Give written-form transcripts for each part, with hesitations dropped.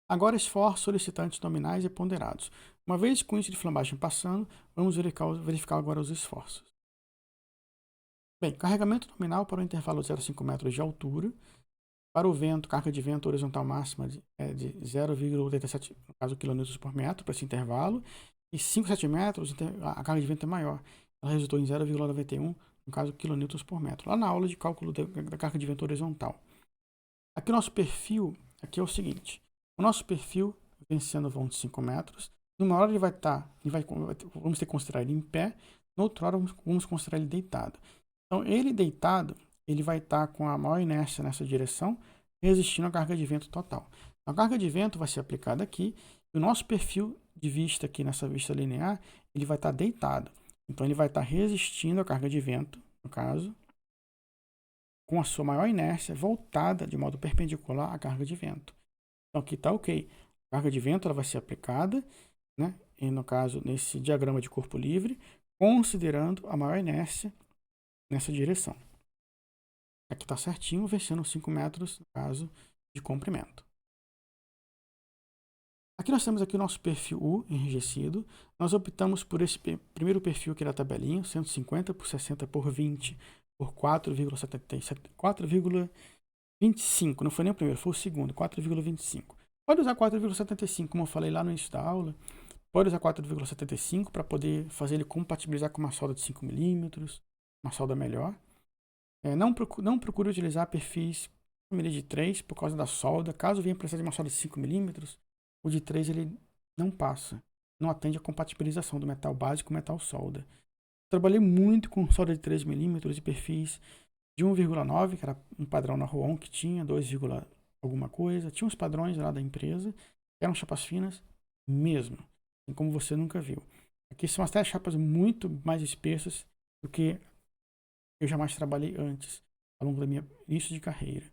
Agora, esforços solicitantes nominais e ponderados. Uma vez com o índice de flambagem passando, vamos verificar agora os esforços. Bem, carregamento nominal para o intervalo de 0,5 metros de altura. Para o vento, carga de vento horizontal máxima de 0,87, no caso, quilonewtons por metro, para esse intervalo. E 5,7 metros, a carga de vento é maior. Ela resultou em 0,91, no caso, quilonewtons por metro. Lá na aula de cálculo da carga de vento horizontal. Aqui o nosso perfil, aqui é o seguinte. O nosso perfil, vencendo o vão de 5 metros. Numa hora ele vai estar, vamos ter que considerar ele em pé. Na outra hora, vamos considerar ele deitado. Então, ele deitado, ele vai estar com a maior inércia nessa direção, resistindo à carga de vento total. A carga de vento vai ser aplicada aqui, e o nosso perfil de vista aqui nessa vista linear, ele vai estar deitado. Então, ele vai estar resistindo à carga de vento, no caso, com a sua maior inércia voltada de modo perpendicular à carga de vento. Então, aqui está ok. A carga de vento ela vai ser aplicada, né? E no caso, nesse diagrama de corpo livre, considerando a maior inércia nessa direção. Aqui está certinho, vencendo 5 metros, no caso de comprimento. Aqui nós temos aqui o nosso perfil U enrijecido. Nós optamos por esse primeiro perfil aqui da tabelinha, 150 por 60 por 20 por 4,25. Não foi nem o primeiro, foi o segundo, 4,25. Pode usar 4,75, como eu falei lá no início da aula. Pode usar 4,75 para poder fazer ele compatibilizar com uma solda de 5 milímetros, uma solda melhor. Não procure utilizar perfis de 3 por causa da solda. Caso venha precisar de uma solda de 5 milímetros, o de 3 ele não passa. Não atende a compatibilização do metal básico com metal solda. Trabalhei muito com solda de 3 milímetros e perfis de 1,9, que era um padrão na Roon que tinha, 2, alguma coisa. Tinha uns padrões lá da empresa, que eram chapas finas mesmo, assim como você nunca viu. Aqui são até chapas muito mais espessas do que eu jamais trabalhei antes, ao longo da minha início de carreira.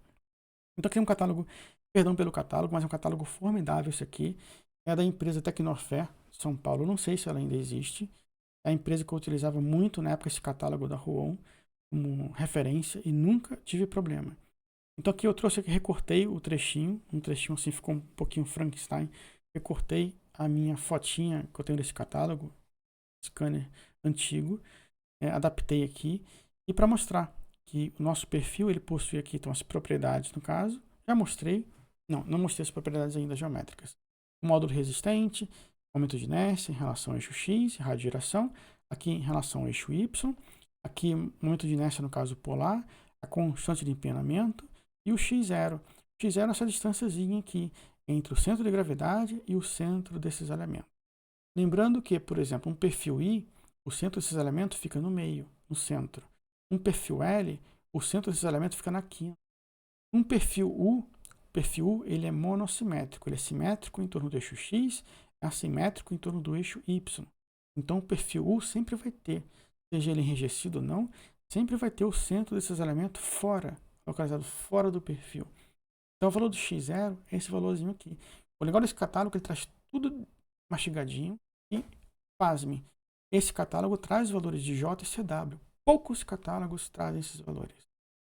Então aqui é um catálogo, perdão pelo catálogo, mas é um catálogo formidável esse aqui. É da empresa Tecnofé, São Paulo. Eu não sei se ela ainda existe. É a empresa que eu utilizava muito na época esse catálogo da Roon como referência e nunca tive problema. Então aqui eu trouxe aqui, recortei o trechinho, um trechinho assim ficou um pouquinho Frankenstein. Recortei a minha fotinha que eu tenho desse catálogo, scanner antigo, adaptei aqui e para mostrar que o nosso perfil ele possui aqui então as propriedades no caso, já mostrei, não mostrei as propriedades ainda geométricas. O módulo resistente, momento de inércia em relação ao eixo X, rádio de geração, aqui em relação ao eixo Y, aqui momento de inércia no caso polar, a constante de empenhamento e o x0. O x0 é essa distânciazinha aqui entre o centro de gravidade e o centro desses elementos. Lembrando que, por exemplo, um perfil I, o centro desses elementos fica no meio, no centro. Um perfil L, o centro desses elementos fica na quinta. Um perfil U ele é monossimétrico, ele é simétrico em torno do eixo X, é assimétrico em torno do eixo Y. Então o perfil U sempre vai ter, seja ele enrijecido ou não, sempre vai ter o centro desses elementos fora, localizado fora do perfil. Então o valor do x0 é esse valorzinho aqui. O legal desse catálogo é que ele traz tudo mastigadinho e, pasme, esse catálogo traz os valores de J e CW. Poucos catálogos trazem esses valores.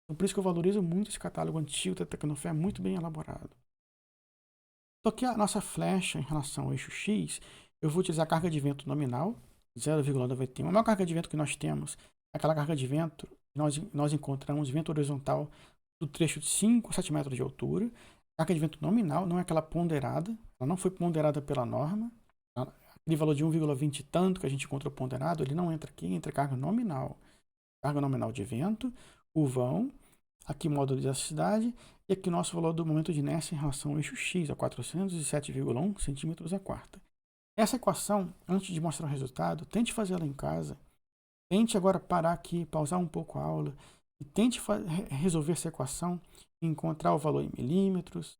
Então, por isso que eu valorizo muito esse catálogo antigo da Tecnofé, muito bem elaborado. Então aqui a nossa flecha em relação ao eixo X, eu vou utilizar a carga de vento nominal, 0,91. A maior carga de vento que nós temos é aquela carga de vento que nós encontramos vento horizontal do trecho de 5 a 7 metros de altura. A carga de vento nominal, não é aquela ponderada, ela não foi ponderada pela norma. Aquele valor de 1,20 e tanto que a gente encontrou ponderado, ele não entra aqui, entra carga nominal. Carga nominal de vento, o vão, aqui módulo de elasticidade, e aqui nosso valor do momento de inércia em relação ao eixo X, a 407,1 centímetros a quarta. Essa equação, antes de mostrar o resultado, tente fazê-la em casa. Tente agora parar aqui, pausar um pouco a aula, e tente resolver essa equação e encontrar o valor em milímetros,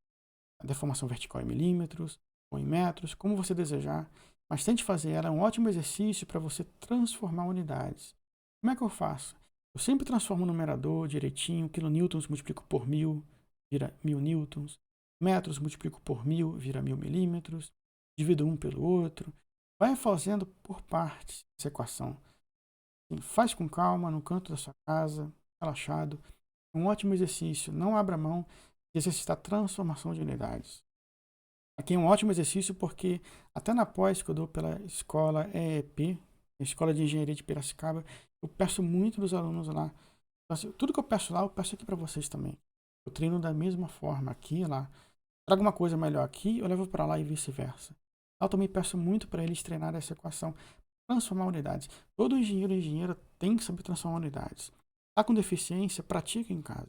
a deformação vertical em milímetros, ou em metros, como você desejar, mas tente fazer ela, é um ótimo exercício para você transformar unidades. Como é que eu faço? Eu sempre transformo o numerador direitinho, quilonewtons multiplico por 1000, vira 1000 newtons, metros multiplico por 1000, vira 1000 milímetros, divido um pelo outro, vai fazendo por partes essa equação. Faz com calma, no canto da sua casa, relaxado. Um ótimo exercício. Não abra mão de exercitar transformação de unidades. Aqui é um ótimo exercício porque até na pós que eu dou pela escola EEP, Escola de Engenharia de Piracicaba, eu peço muito dos alunos lá. Então, assim, tudo que eu peço lá, eu peço aqui para vocês também. Eu treino da mesma forma aqui e lá. Trago uma coisa melhor aqui, eu levo para lá e vice-versa. Eu também peço muito para eles treinar essa equação, transformar unidades. Todo engenheiro e engenheira tem que saber transformar unidades. Tá com deficiência, pratica em casa.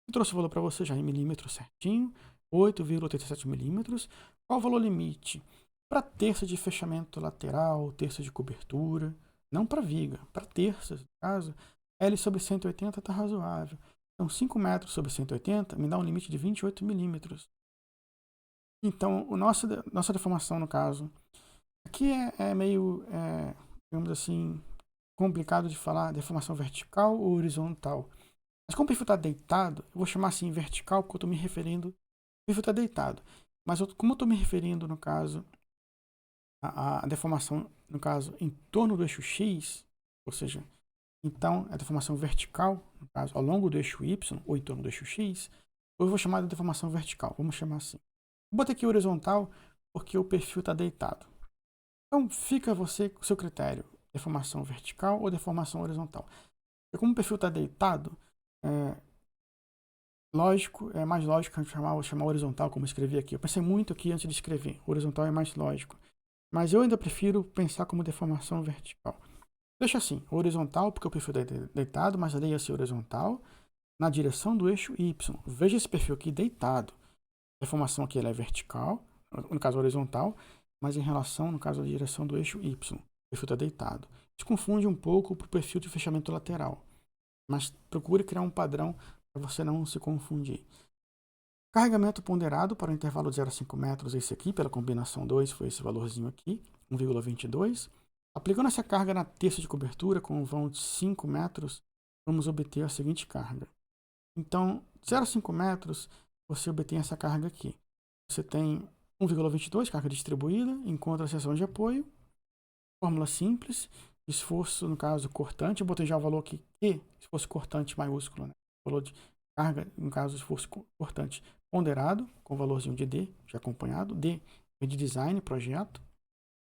Eu trouxe o valor para você já em milímetros certinho, 8,87 milímetros. Qual o valor limite? Para terça de fechamento lateral, terça de cobertura, não para viga, para terças, no caso, L sobre 180 está razoável. Então, 5 metros sobre 180 me dá um limite de 28 milímetros. Então, nossa deformação, no caso, aqui é meio, digamos assim, complicado de falar deformação vertical ou horizontal. Mas como o perfil está deitado, eu vou chamar assim vertical, porque eu estou me referindo. O perfil está deitado. Mas como eu estou me referindo, no caso, a deformação, no caso, em torno do eixo X, ou seja, então a deformação vertical, no caso, ao longo do eixo Y, ou em torno do eixo X, eu vou chamar de deformação vertical. Vamos chamar assim. Vou botar aqui horizontal, porque o perfil está deitado. Então, fica você com o seu critério, deformação vertical ou deformação horizontal. Porque como o perfil está deitado, lógico, é mais lógico a gente chamar horizontal, como eu escrevi aqui. Eu pensei muito aqui antes de escrever. Horizontal é mais lógico. Mas eu ainda prefiro pensar como deformação vertical. Deixa assim, horizontal, porque o perfil é deitado, mas leia-se horizontal na direção do eixo Y. Veja esse perfil aqui deitado. A deformação aqui ela é vertical, no caso horizontal, mas em relação, no caso, à direção do eixo Y. O perfil está deitado. Isso confunde um pouco para o perfil de fechamento lateral. Mas procure criar um padrão para você não se confundir. Carregamento ponderado para o intervalo de 0 a 5 metros, esse aqui, pela combinação 2, foi esse valorzinho aqui, 1,22. Aplicando essa carga na terça de cobertura, com um vão de 5 metros, vamos obter a seguinte carga. Então, 0 a 5 metros, você obtém essa carga aqui. Você tem 1,22, carga distribuída, encontra a seção de apoio, fórmula simples, esforço, no caso, cortante, eu botei já o valor aqui, Q, esforço cortante maiúsculo, né? Valor de carga, no caso, esforço cortante ponderado, com valorzinho de D, já acompanhado, D é de design, projeto,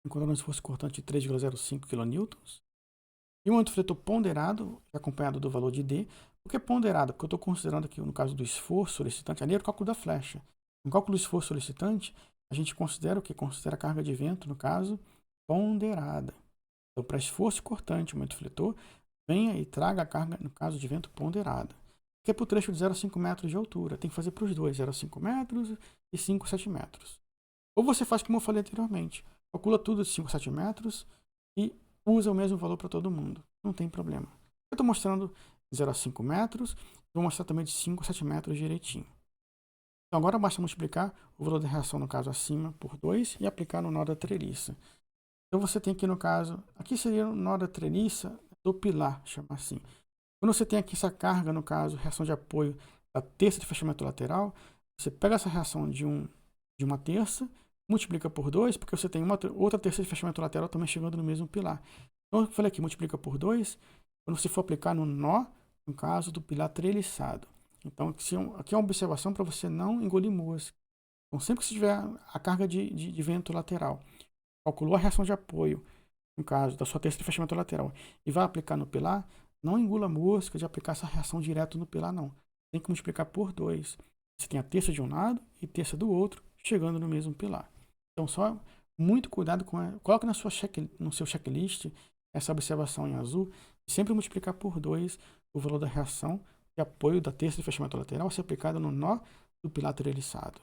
encontrando um esforço cortante de 3,05 kN, e um antifletor ponderado, já acompanhado do valor de D. Por que ponderado? Porque eu estou considerando aqui, no caso do esforço solicitante, ali era o cálculo da flecha. No cálculo do esforço solicitante, a gente considera o que? Considera a carga de vento, no caso, ponderada. Então, para esforço cortante, o antifletor, venha e traga a carga, no caso de vento, ponderada. Que é para o trecho de 0 a 5 metros de altura. Tem que fazer para os dois, 0 a 5 metros e 5 a 7 metros. Ou você faz como eu falei anteriormente, calcula tudo de 5 a 7 metros e usa o mesmo valor para todo mundo. Não tem problema. Eu estou mostrando 0 a 5 metros, vou mostrar também de 5 a 7 metros direitinho. Então agora basta multiplicar o valor da reação, no caso, acima por 2 e aplicar no nó da treliça. Então você tem aqui, no caso, aqui seria o nó da treliça do pilar, chamar assim. Quando você tem aqui essa carga, no caso, reação de apoio da terça de fechamento lateral, você pega essa reação de uma terça, multiplica por 2, porque você tem outra terça de fechamento lateral também chegando no mesmo pilar. Então, eu falei aqui, multiplica por 2, quando você for aplicar no nó, no caso do pilar treliçado. Então, aqui é uma observação para você não engolir mosca. Então, sempre que você tiver a carga de vento lateral, calculou a reação de apoio, no caso da sua terça de fechamento lateral, e vai aplicar no pilar, não engula mosca de aplicar essa reação direto no pilar, não. Tem que multiplicar por 2. Você tem a terça de um lado e terça do outro, chegando no mesmo pilar. Então, só muito cuidado com coloque no seu checklist essa observação em azul e sempre multiplicar por 2 o valor da reação de apoio da terça de fechamento lateral a ser aplicada no nó do pilar treliçado.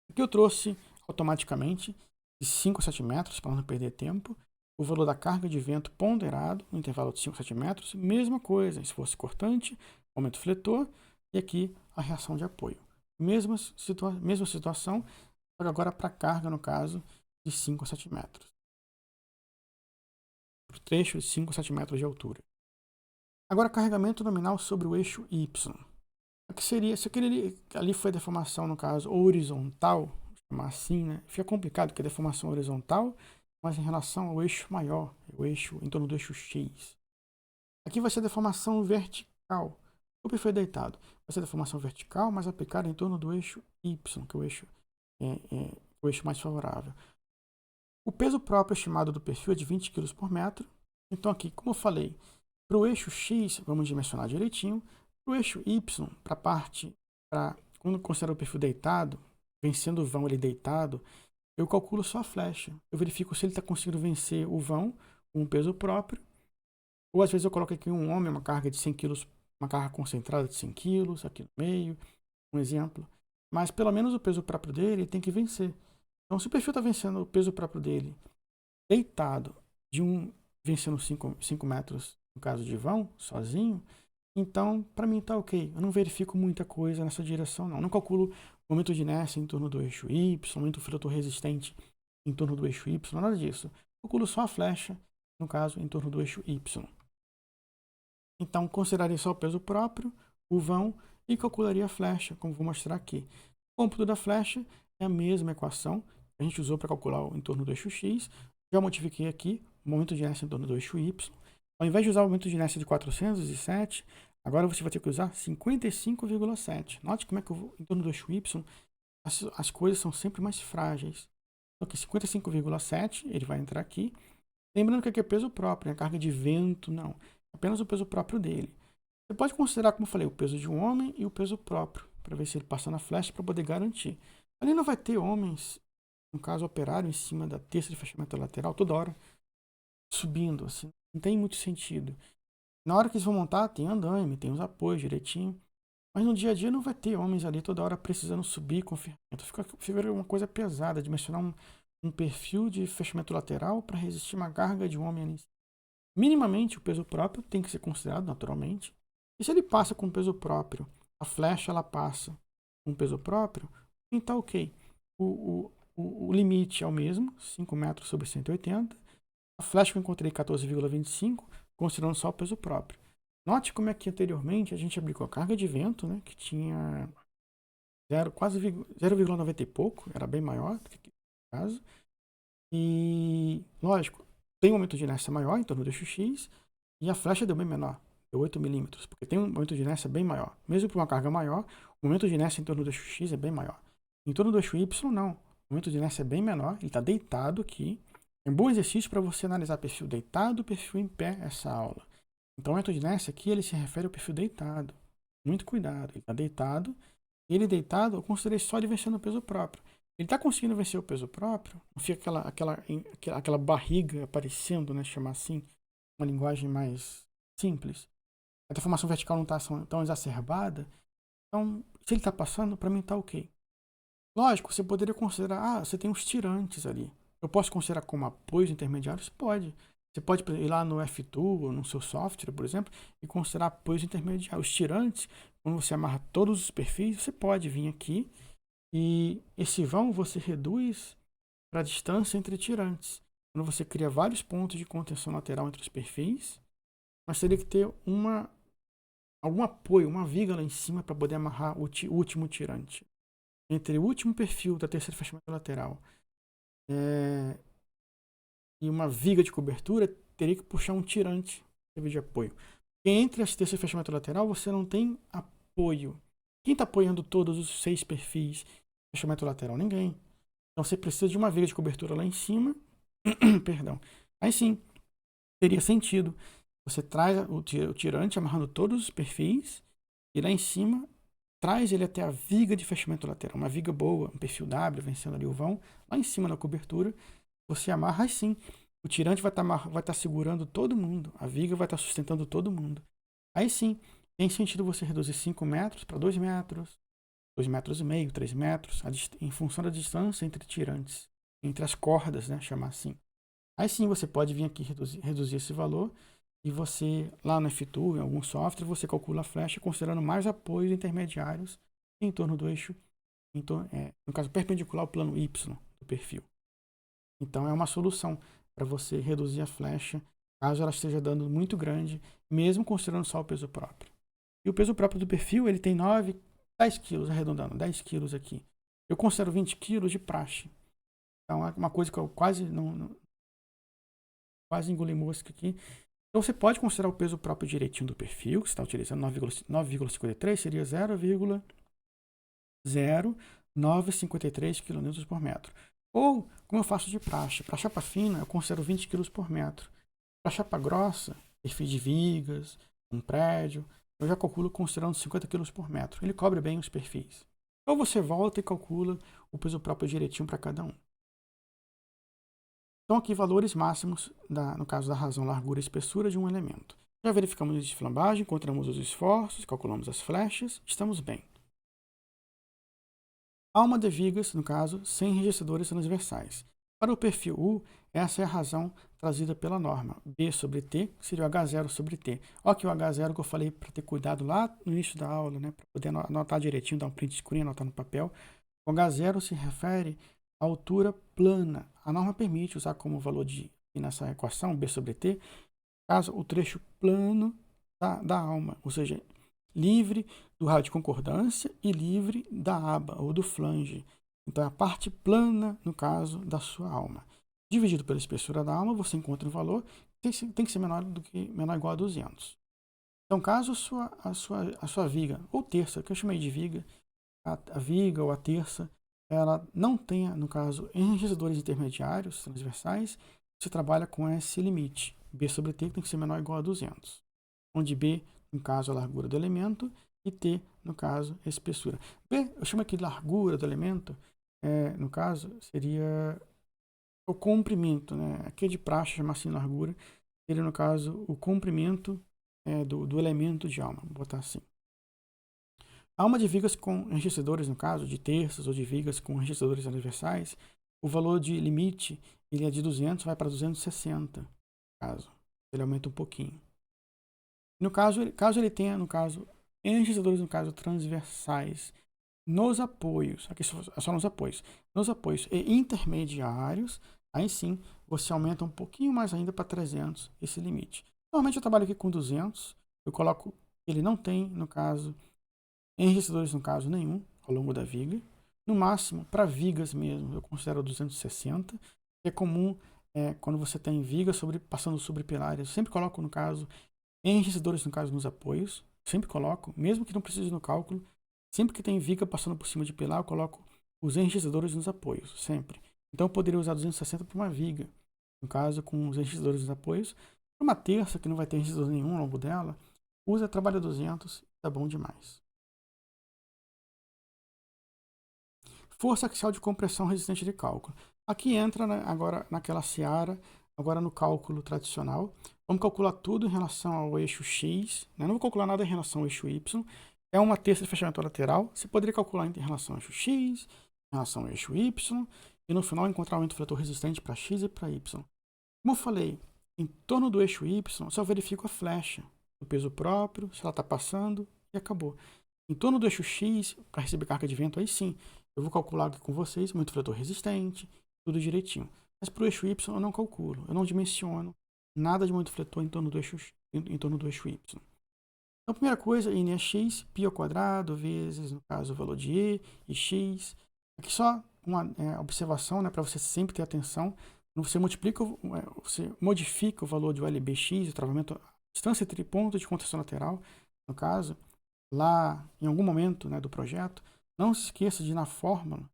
Aqui eu trouxe automaticamente de 5 a 7 metros, para não perder tempo, o valor da carga de vento ponderado no intervalo de 5 a 7 metros, mesma coisa, esforço cortante, aumento fletor e aqui a reação de apoio. Mesma situação, agora para a carga, no caso, de 5 a 7 metros. Para o trecho de 5 a 7 metros de altura. Agora, carregamento nominal sobre o eixo Y. Aqui seria, se aquele ali foi deformação, no caso, horizontal, chamar assim, né? Fica complicado, porque é deformação horizontal, mas em relação ao eixo maior, o eixo em torno do eixo X. Aqui vai ser deformação vertical. O perfil deitado vai ser deformação vertical, mas aplicada em torno do eixo Y, que é o eixo o eixo mais favorável. O peso próprio estimado do perfil é de 20 kg por metro. Então aqui, como eu falei, para o eixo X, vamos dimensionar direitinho. Para o eixo Y, quando considero o perfil deitado, vencendo o vão ele deitado, eu calculo só a flecha. Eu verifico se ele está conseguindo vencer o vão com um peso próprio. Ou às vezes eu coloco aqui um homem, uma carga de 100 kg, uma carga concentrada de 100 kg, aqui no meio, um exemplo. Mas pelo menos o peso próprio dele tem que vencer. Então, se o perfil está vencendo o peso próprio dele deitado, vencendo 5 metros, no caso de vão, sozinho, então, para mim tá ok. Eu não verifico muita coisa nessa direção, não. Eu não calculo momento de inércia em torno do eixo Y, momento flutuador resistente em torno do eixo Y, nada disso. Eu calculo só a flecha, no caso, em torno do eixo Y. Então, consideraria só o peso próprio, o vão, e calcularia a flecha, como vou mostrar aqui. O cômputo da flecha é a mesma equação que a gente usou para calcular o entorno do eixo X. Já modifiquei aqui o momento de inércia em torno do eixo Y. Ao invés de usar o momento de inércia de 407, agora você vai ter que usar 55,7. Note como é que em torno do eixo Y as coisas são sempre mais frágeis. Então aqui 55,7, ele vai entrar aqui. Lembrando que aqui é peso próprio, não é carga de vento, não. Apenas o peso próprio dele. Você pode considerar, como eu falei, o peso de um homem e o peso próprio, para ver se ele passa na flecha, para poder garantir. Ali não vai ter homens, no caso operário, em cima da terça de fechamento lateral, toda hora subindo, assim. Não tem muito sentido. Na hora que eles vão montar, tem andaime, tem os apoios direitinho. Mas no dia a dia não vai ter homens ali toda hora precisando subir com ferramenta. Fica uma coisa pesada, dimensionar um perfil de fechamento lateral para resistir uma carga de um homem ali. Minimamente o peso próprio tem que ser considerado naturalmente. E se ele passa com peso próprio, a flecha ela passa com peso próprio, então ok. O limite é o mesmo, 5 metros sobre 180. A flecha que eu encontrei 14,25, considerando só o peso próprio. Note como é que anteriormente a gente aplicou a carga de vento, né, que tinha quase 0,90 e pouco, era bem maior do que aqui no caso. E, lógico, tem um momento de inércia maior em torno do eixo X, e a flecha deu bem menor, deu 8 milímetros, porque tem um momento de inércia bem maior. Mesmo para uma carga maior, o momento de inércia em torno do eixo X é bem maior. Em torno do eixo Y, não. O momento de inércia é bem menor, ele está deitado aqui. É um bom exercício para você analisar perfil deitado, perfil em pé, essa aula. Então, o momento de inércia aqui, ele se refere ao perfil deitado. Muito cuidado, ele está deitado. E ele deitado, eu considerei só ele vencendo o peso próprio. Ele está conseguindo vencer o peso próprio, não fica aquela barriga aparecendo, né, chamar assim, uma linguagem mais simples. A deformação vertical não está tão exacerbada. Então, se ele está passando, para mim está ok. Lógico, você poderia considerar, você tem uns tirantes ali. Eu posso considerar como apoios intermediários? Pode. Você pode ir lá no F2 ou no seu software, por exemplo, e considerar apoios intermediários. Os tirantes, quando você amarra todos os perfis, você pode vir aqui e esse vão você reduz para a distância entre tirantes. Quando você cria vários pontos de contenção lateral entre os perfis, mas teria que ter algum apoio, uma viga lá em cima para poder amarrar o último tirante. Entre o último perfil da terceira fechamento lateral e uma viga de cobertura, teria que puxar um tirante de apoio. E entre as terças de fechamento lateral, você não tem apoio. Quem está apoiando todos os 6 perfis de fechamento lateral? Ninguém. Então você precisa de uma viga de cobertura lá em cima. Perdão. Aí sim, teria sentido. Você traz o tirante amarrando todos os perfis e lá em cima traz ele até a viga de fechamento lateral. Uma viga boa, um perfil W, vencendo ali o vão. Lá em cima da cobertura, você amarra, aí sim. O tirante vai estar segurando todo mundo. A viga vai estar sustentando todo mundo. Aí sim, tem sentido você reduzir 5 metros para 2 metros, 2,5 metros, 3 metros, em função da distância entre tirantes, entre as cordas, né, chamar assim. Aí sim você pode vir aqui reduzir esse valor e você, lá no F2, em algum software, você calcula a flecha considerando mais apoios intermediários em torno do eixo, no caso perpendicular ao plano Y do perfil. Então é uma solução para você reduzir a flecha, caso ela esteja dando muito grande, mesmo considerando só o peso próprio. E o peso próprio do perfil, ele tem 10 quilos, arredondando, 10 quilos aqui. Eu considero 20 quilos de praxe. Então é uma coisa que eu quase engoli mosca aqui. Então você pode considerar o peso próprio direitinho do perfil, que você está utilizando 9,53, seria 0,0 9,53 kN por metro. Ou, como eu faço de praxe, para chapa fina eu considero 20 kg por metro. Para chapa grossa, perfil de vigas, um prédio, eu já calculo considerando 50 kg por metro. Ele cobre bem os perfis. Ou você volta e calcula o peso próprio direitinho para cada um. Então aqui valores máximos, no caso da razão, largura e espessura de um elemento. Já verificamos a desflambagem, encontramos os esforços, calculamos as flechas, estamos bem. Alma de vigas, no caso, sem registradores transversais. Para o perfil U, essa é a razão trazida pela norma. B sobre T seria o H0 sobre T. Olha aqui o H0 que eu falei para ter cuidado lá no início da aula, né? Para poder anotar direitinho, dar um print screen, anotar no papel. O H0 se refere à altura plana. A norma permite usar como valor nessa equação, B sobre T, caso o trecho plano da alma, ou seja, livre do raio de concordância e livre da aba ou do flange. Então, é a parte plana, no caso, da sua alma. Dividido pela espessura da alma, você encontra um valor que tem que ser menor ou igual a 200. Então, caso a sua viga, ou terça, que eu chamei de viga, a viga ou a terça, ela não tenha, no caso, enregistradores intermediários, transversais, você trabalha com esse limite. B sobre T tem que ser menor ou igual a 200. Onde B, no caso, a largura do elemento, e T, no caso, a espessura. B, eu chamo aqui de largura do elemento, no caso, seria o comprimento, né? Aqui é de praxe chamar assim largura, seria, no caso, o comprimento do elemento de alma, vou botar assim. Alma de vigas com registradores, no caso, de terças ou de vigas com registradores transversais, o valor de limite ele é de 200, vai para 260, no caso. Ele aumenta um pouquinho. No caso ele tenha, no caso, registradores, no caso, transversais, nos apoios, aqui só nos apoios e intermediários, aí sim, você aumenta um pouquinho mais ainda para 300 esse limite. Normalmente eu trabalho aqui com 200, eu coloco, ele não tem, no caso, registradores, no caso, nenhum, ao longo da viga. No máximo, para vigas mesmo, eu considero 260, que é comum quando você tem vigas passando sobre pilares. Eu sempre coloco, no caso, registradores, no caso, nos apoios. Sempre coloco, mesmo que não precise no cálculo. Sempre que tem viga passando por cima de pilar, eu coloco os registradores nos apoios, sempre. Então, eu poderia usar 260 para uma viga, no caso, com os registradores nos apoios. Para uma terça, que não vai ter registrador nenhum ao longo dela, trabalha 200, tá bom demais. Força axial de compressão resistente de cálculo. Aqui entra agora naquela seara, agora no cálculo tradicional. Vamos calcular tudo em relação ao eixo X, né? Não vou calcular nada em relação ao eixo Y. É uma terça de fechamento lateral. Você poderia calcular em relação ao eixo X, em relação ao eixo Y, e no final encontrar o aumento fletor resistente para X e para Y. Como eu falei, em torno do eixo Y, só verifico a flecha, o peso próprio, se ela está passando, e acabou. Em torno do eixo X, para receber carga de vento, aí sim, eu vou calcular aqui com vocês, muito fletor resistente, tudo direitinho. Mas para o eixo Y eu não calculo, eu não dimensiono nada de muito fletor em torno do eixo Y. Então, a primeira coisa, N é X, π ao quadrado, vezes, no caso, o valor de E e X. Aqui só uma observação, né, para você sempre ter atenção. Quando você modifica o valor de LBX, o travamento, a distância entre pontos de contenção lateral, no caso, lá em algum momento, né, do projeto, não se esqueça de, na fórmula,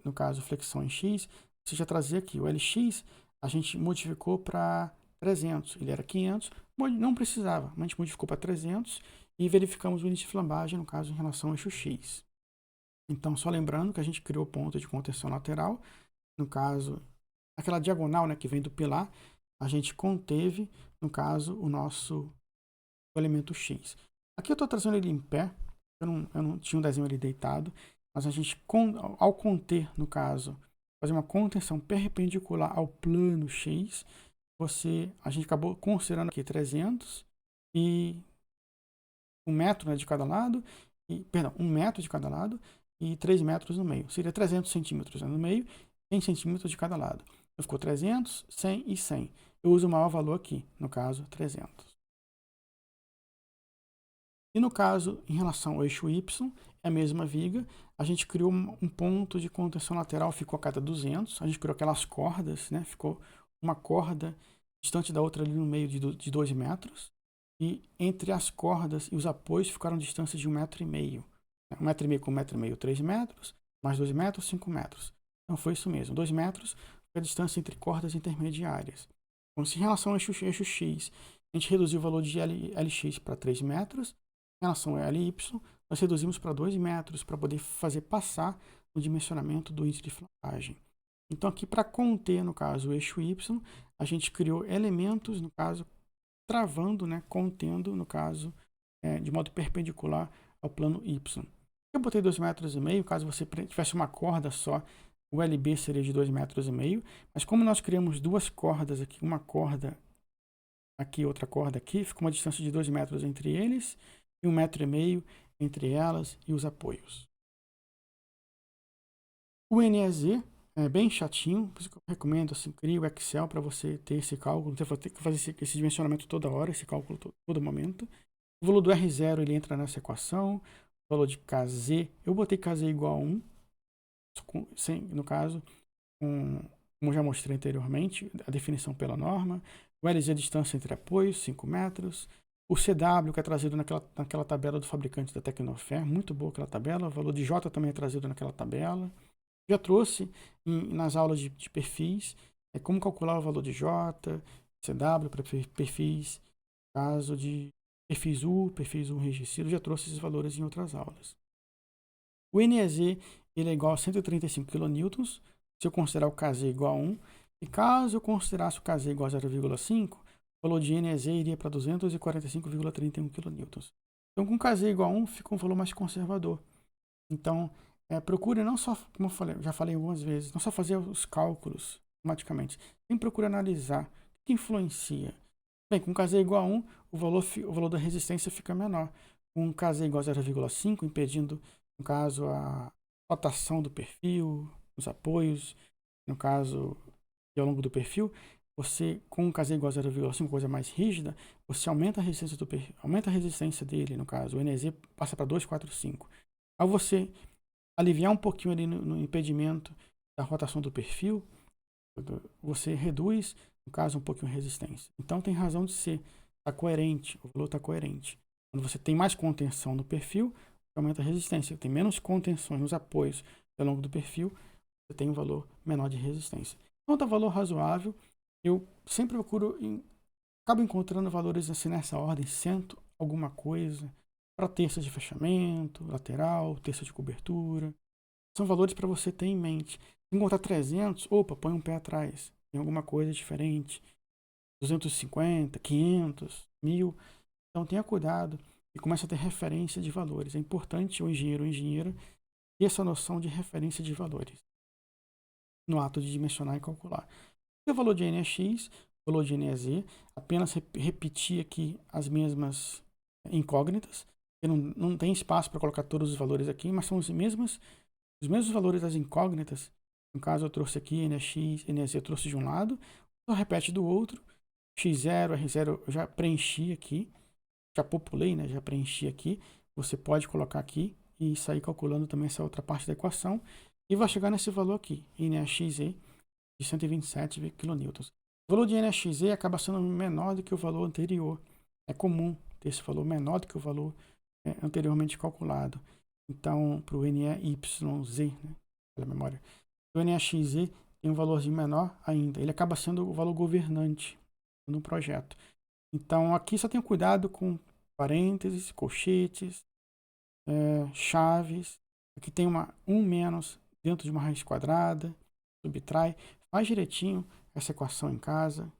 no caso, flexão em X, você já trazia aqui o LX, a gente modificou para 300, ele era 500, não precisava, mas a gente modificou para 300 e verificamos o índice de flambagem, no caso, em relação ao eixo X. Então, só lembrando que a gente criou ponto de contenção lateral, no caso, aquela diagonal, né, que vem do pilar, a gente conteve, no caso, o elemento X. Aqui eu estou trazendo ele em pé, eu não tinha um desenho ali deitado, mas a gente, ao conter, no caso, fazer uma contenção perpendicular ao plano X, a gente acabou considerando aqui 300 e 1 metro, né, de cada lado, 1 metro de cada lado e 3 metros no meio. Seria 300 centímetros, né, no meio, 100 centímetros de cada lado. Então ficou 300, 100 e 100. Eu uso o maior valor aqui, no caso 300. E no caso, em relação ao eixo Y, é a mesma viga. A gente criou um ponto de contenção lateral, ficou a cada 200. A gente criou aquelas cordas, né? Ficou uma corda distante da outra ali no meio de 2 metros. E entre as cordas e os apoios ficaram distâncias de 1,5 metro. 1,5 metro com 1,5 metro, 3 metros. Mais 2 metros, 5 metros. Então foi isso mesmo. 2 metros foi a distância entre cordas intermediárias. Então, se em relação ao eixo X, a gente reduziu o valor de LX para 3 metros, em relação ao LY, nós reduzimos para 2 metros para poder fazer passar no dimensionamento do índice de flancagem. Então, aqui para conter, no caso, o eixo Y, a gente criou elementos, no caso, travando, né, contendo, no caso, de modo perpendicular ao plano Y. Eu botei 2,5 metros, caso você tivesse uma corda só, o LB seria de 2,5 metros, mas como nós criamos duas cordas aqui, uma corda aqui, outra corda aqui, ficou uma distância de 2 metros entre eles e 1,5 metro entre elas e os apoios. O NEZ é bem chatinho, por isso que eu recomendo, assim, crie o Excel para você ter esse cálculo, não ter que fazer esse dimensionamento toda hora, esse cálculo todo momento. O valor do R0 ele entra nessa equação, o valor de KZ, eu botei KZ igual a 1, no caso, como já mostrei anteriormente, a definição pela norma. O LZ é a distância entre apoios, 5 metros. O CW, que é trazido naquela tabela do fabricante da Tecnofer, muito boa aquela tabela. O valor de J também é trazido naquela tabela. Já trouxe nas aulas de perfis, como calcular o valor de J, CW para perfis, caso de perfis U enrijecido, já trouxe esses valores em outras aulas. O NEZ ele é igual a 135 kN, se eu considerar o KZ igual a 1, e caso eu considerasse o KZ igual a 0,5, o valor de NEZ iria para 245,31 kN. Então, com KZ igual a 1, fica um valor mais conservador. Então, procure não só, como eu já falei algumas vezes, não só fazer os cálculos automaticamente, sempre procure analisar o que influencia. Bem, com KZ igual a 1, o valor da resistência fica menor. Com KZ igual a 0,5, impedindo, no caso, a rotação do perfil, os apoios, no caso, ao longo do perfil, você, com um KZ igual a 0,5, coisa mais rígida, você aumenta a resistência do perfil, aumenta a resistência dele, no caso, o NEZ passa para 245. Ao você aliviar um pouquinho ali no impedimento da rotação do perfil, você reduz, no caso, um pouquinho a resistência. Então tem razão de ser, está coerente, o valor está coerente. Quando você tem mais contenção no perfil, aumenta a resistência. Tem menos contenções nos apoios ao longo do perfil, você tem um valor menor de resistência. Então tá valor razoável. Eu sempre acabo encontrando valores assim nessa ordem, 100 alguma coisa, para terça de fechamento, lateral, terça de cobertura. São valores para você ter em mente. Se encontrar 300, opa, põe um pé atrás. Tem alguma coisa diferente. 250, 500, 1000. Então tenha cuidado e comece a ter referência de valores. É importante o engenheiro ou engenheira ter essa noção de referência de valores no ato de dimensionar e calcular. E o valor de NEX, o valor de NEZ, apenas repetir aqui as mesmas incógnitas. Não tem espaço para colocar todos os valores aqui, mas são os mesmos valores das incógnitas. No caso, eu trouxe aqui NEX, NEZ eu trouxe de um lado, só repete do outro. X0, R0 eu já preenchi aqui, já populei, né? Já preenchi aqui. Você pode colocar aqui e sair calculando também essa outra parte da equação. E vai chegar nesse valor aqui, NEXZ, de 127 kN. O valor de NEXZ acaba sendo menor do que o valor anterior. É comum ter esse valor menor do que o valor anteriormente calculado. Então, para o NEYZ, né, pela memória, o NEXZ tem um valorzinho menor ainda. Ele acaba sendo o valor governante no projeto. Então, aqui só tenha cuidado com parênteses, colchetes, chaves. Aqui tem um menos dentro de uma raiz quadrada, subtrai. Faz direitinho essa equação em casa.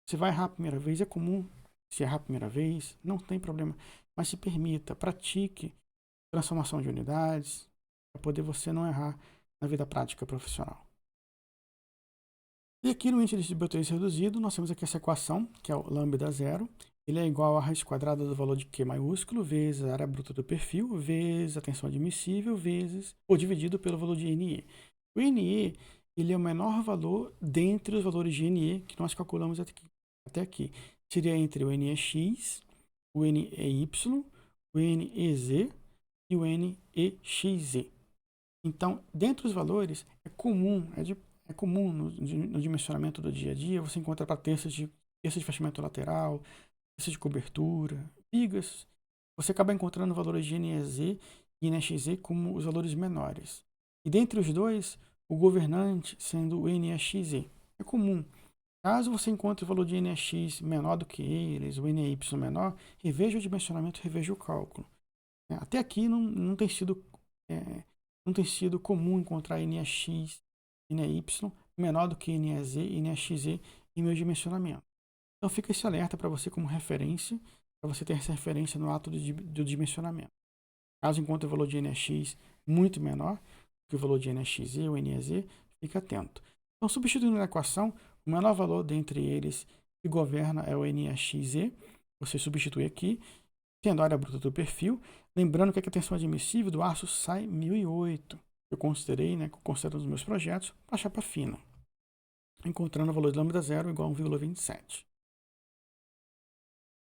Se vai errar a primeira vez, é comum se errar a primeira vez, não tem problema. Mas se permita, pratique transformação de unidades, para poder você não errar na vida prática profissional. E aqui no índice de distribuições reduzido, nós temos aqui essa equação, que é o lambda zero. Ele é igual à raiz quadrada do valor de Q maiúsculo, vezes a área bruta do perfil, vezes a tensão admissível, ou dividido pelo valor de NE. O NE, ele é o menor valor dentre os valores de NE que nós calculamos até aqui. Seria entre o NEX, o NEY, o NEZ e o NEXZ. Então, dentre os valores, é comum no dimensionamento do dia a dia, você encontra para terças de fechamento lateral, terças de cobertura, vigas. Você acaba encontrando valores de NEZ e NEXZ como os valores menores. E dentre os dois, o governante sendo o NEXZ. É comum. Caso você encontre o valor de NEX menor do que eles, o NEY menor, reveja o dimensionamento, reveja o cálculo. Até aqui não tem sido comum encontrar NEX e NEY menor do que NEZ e NEXZ em meu dimensionamento. Então fica esse alerta para você como referência, para você ter essa referência no ato do dimensionamento. Caso encontre o valor de NEX muito menor que o valor de NEXZ ou NEZ, fique atento. Então, substituindo na equação, o menor valor dentre eles que governa é o NEXZ. Você substitui aqui, tendo a área bruta do perfil. Lembrando que a tensão admissível do aço sai 1008. Eu considerei, que eu considero nos meus projetos, para chapa fina. Encontrando o valor de lambda 0 igual a 1,27.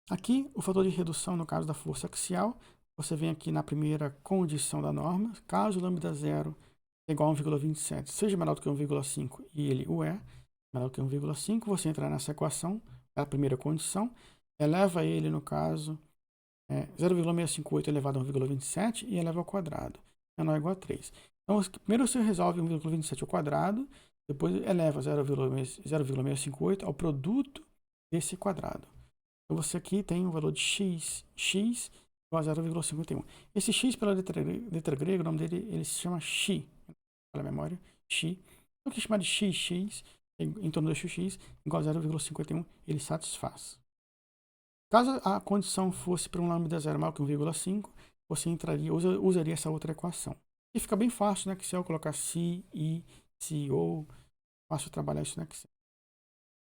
Aqui, o fator de redução no caso da força axial, você vem aqui na primeira condição da norma. Caso lambda 0 é igual a 1,27, seja menor do que 1,5 e ele o é, menor do que 1,5, você entra nessa equação, é a primeira condição, eleva ele, no caso, 0,658 elevado a 1,27 e eleva ao quadrado, menor ou igual a 3. Então, primeiro você resolve 1,27 ao quadrado, depois eleva 0,658 ao produto desse quadrado. Então, você aqui tem o valor de x igual a 0,51. Esse x, pela letra grega, o nome dele ele se chama xi, pela memória, xi. Então, que chamar de xx, em torno do eixo x, igual a 0,51, ele satisfaz. Caso a condição fosse para um lambda 0 maior que 1,5, você usaria essa outra equação. E fica bem fácil, que se eu colocar si, i, si, ou, fácil trabalhar isso no Excel.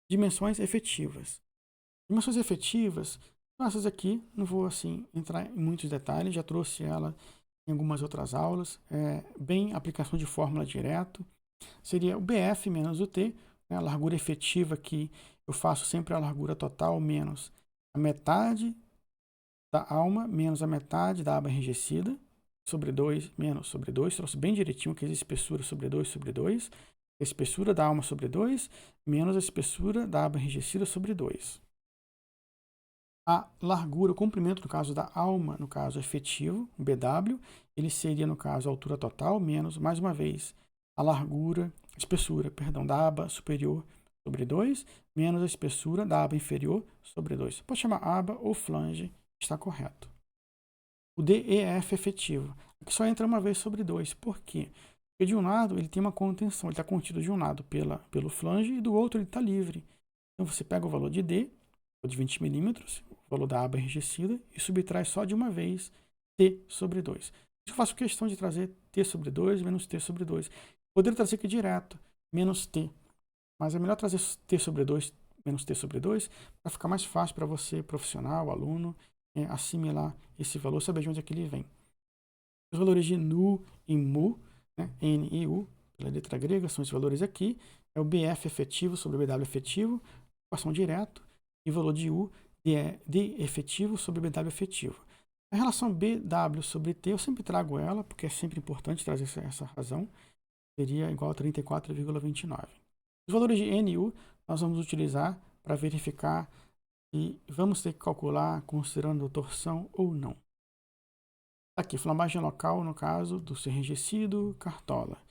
Dimensões efetivas. Dimensões efetivas, essas aqui, não vou entrar em muitos detalhes, já trouxe ela em algumas outras aulas, bem aplicação de fórmula direto, seria o BF menos o T, a largura efetiva que eu faço sempre a largura total menos a metade da alma menos a metade da aba enrijecida, sobre 2 menos sobre 2, trouxe bem direitinho que é a espessura sobre 2 sobre 2, a espessura da alma sobre 2 menos a espessura da aba enrijecida sobre 2. A largura, o comprimento, no caso da alma, no caso efetivo, BW, ele seria, no caso, a altura total, menos, mais uma vez, a largura, espessura, da aba superior sobre 2, menos a espessura da aba inferior sobre 2. Pode chamar aba ou flange, está correto. O DEF efetivo, aqui só entra uma vez sobre 2. Por quê? Porque de um lado ele tem uma contenção, ele está contido de um lado pelo flange e do outro ele está livre. Então você pega o valor de D, de 20 milímetros, o valor da aba enrijecida, e subtrai só de uma vez T sobre 2. Eu faço questão de trazer T sobre 2 menos T sobre 2. Poderia trazer aqui direto, menos T. Mas é melhor trazer T sobre 2 menos T sobre 2 para ficar mais fácil para você, profissional, aluno, assimilar esse valor, saber de onde é que ele vem. Os valores de nu e mu, N e U, pela letra grega, são esses valores aqui. É o BF efetivo sobre o BW efetivo, equação direto. E o valor de U de efetivo sobre BW efetivo. A relação BW sobre T, eu sempre trago ela, porque é sempre importante trazer essa razão. Seria igual a 34,29. Os valores de N e U nós vamos utilizar para verificar e vamos ter que calcular considerando torção ou não. Aqui, flambagem local, no caso do ser enrijecido, cartola.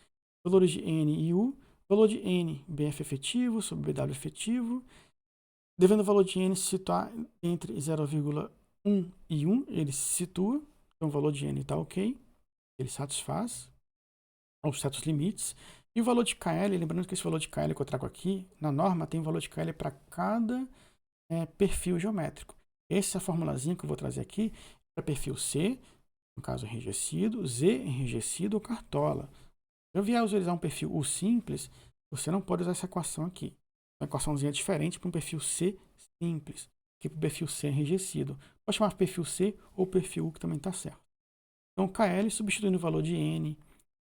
Valores de N e U. Valor de N, BF efetivo sobre BW efetivo. Devendo o valor de N se situar entre 0,1 e 1, ele se situa. Então o valor de N está ok. Ele satisfaz aos certos limites. E o valor de KL, lembrando que esse valor de KL que eu trago aqui, na norma tem um valor de KL para cada perfil geométrico. Essa formulazinha que eu vou trazer aqui é para perfil C, no caso enrijecido, Z enrijecido ou cartola. Se eu vier utilizar um perfil U simples, você não pode usar essa equação aqui. Uma equaçãozinha diferente para um perfil C simples, que para o perfil C enrijecido. Pode chamar de perfil C ou perfil U, que também está certo. Então, KL substituindo o valor de N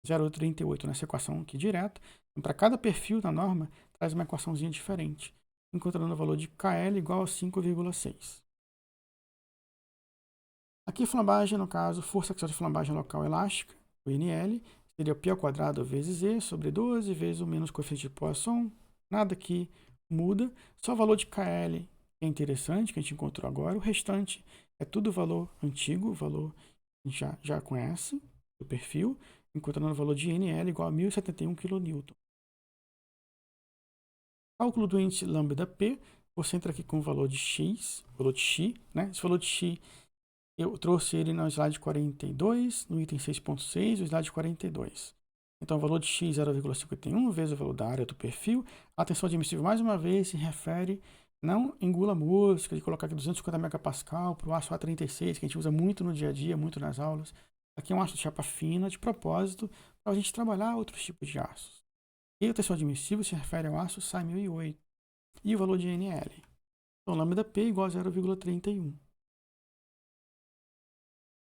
0,38 nessa equação aqui direto. Então, para cada perfil da norma, traz uma equaçãozinha diferente, encontrando o valor de KL igual a 5,6. Aqui, flambagem, no caso, força axial de flambagem local elástica, o NL, seria π ao quadrado vezes E sobre 12 vezes o menos coeficiente de Poisson. Nada aqui muda, só o valor de KL é interessante, que a gente encontrou agora. O restante é tudo valor antigo, valor que a gente já conhece do perfil. encontrando o valor de NL igual a 1071 kN. Cálculo do índice lambda P, você entra aqui com o valor de X, valor de X, né? Esse valor de X, eu trouxe ele no slide 42, no item 6.6, o slide 42. Então, o valor de X 0,51 vezes o valor da área do perfil. A tensão admissível, mais uma vez, se refere, não engula música, de colocar aqui 250 megapascal para o aço A36, que a gente usa muito no dia a dia, muito nas aulas. Aqui é um aço de chapa fina, de propósito, para a gente trabalhar outros tipos de aços. E a tensão admissível se refere ao aço SAI 1008. E o valor de NL. Então, lambda P igual a 0,31.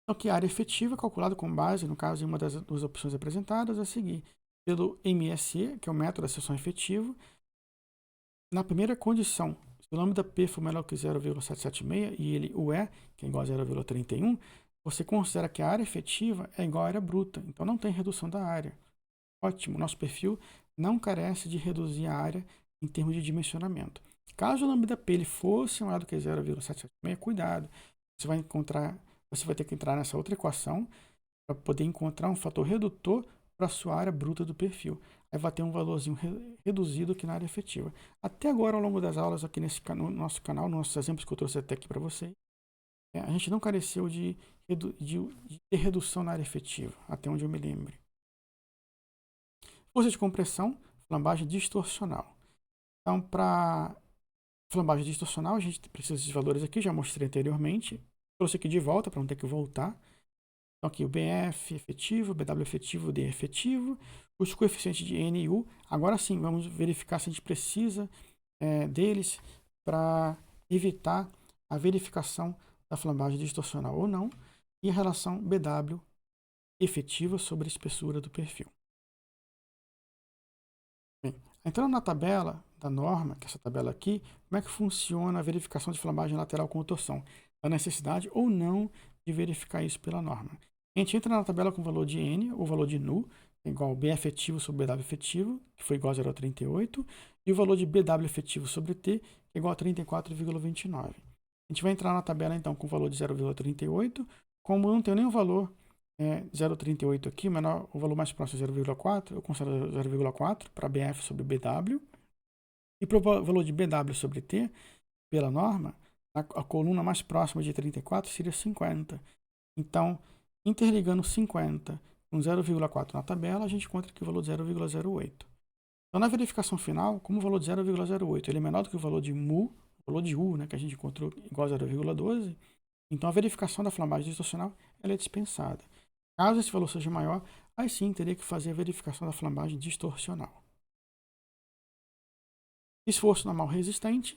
Então, que a área efetiva, calculada com base, no caso, em uma das duas opções apresentadas, a seguir, pelo MSE, que é o método da seção efetiva. Na primeira condição, se o lambda P for menor que 0,776 e ele o é, que é igual a 0,31, você considera que a área efetiva é igual à área bruta, então não tem redução da área. Ótimo, nosso perfil não carece de reduzir a área em termos de dimensionamento. Caso o lambda P ele fosse maior do que 0,776, cuidado, você vai ter que entrar nessa outra equação para poder encontrar um fator redutor para a sua área bruta do perfil. Aí vai ter um valorzinho reduzido aqui na área efetiva. Até agora, ao longo das aulas aqui no nosso canal, nos nossos exemplos que eu trouxe até aqui para vocês, a gente não careceu de ter redução na área efetiva, até onde eu me lembre. Força de compressão, flambagem distorcional. Então, para flambagem distorcional, a gente precisa desses valores aqui, já mostrei anteriormente. Trouxe aqui de volta para não ter que voltar. Então, aqui o BF efetivo, BW efetivo, D efetivo, os coeficientes de N e U. Agora sim, vamos verificar se a gente precisa deles para evitar a verificação da flambagem distorcional ou não. E a relação BW efetiva sobre a espessura do perfil. Bem, entrando na tabela da norma, que é essa tabela aqui, como é que funciona a verificação de flambagem lateral com torção? A necessidade ou não de verificar isso pela norma. A gente entra na tabela com o valor de N, o valor de NU, é igual ao B efetivo sobre BW efetivo, que foi igual a 0,38, e o valor de BW efetivo sobre T, que é igual a 34,29. A gente vai entrar na tabela então com o valor de 0,38, como eu não tenho nenhum valor 0,38 aqui, menor, o valor mais próximo é 0,4, eu considero 0,4 para BF sobre BW. E para o valor de BW sobre T, pela norma, a coluna mais próxima de 34 seria 50. Então, interligando 50 com 0,4 na tabela, a gente encontra aqui o valor de 0,08. Então, na verificação final, como o valor de 0,08 ele é menor do que o valor de mu, o valor de U, né, que a gente encontrou igual a 0,12, então a verificação da flambagem distorcional ela é dispensada. Caso esse valor seja maior, aí sim teria que fazer a verificação da flambagem distorcional. Esforço normal resistente,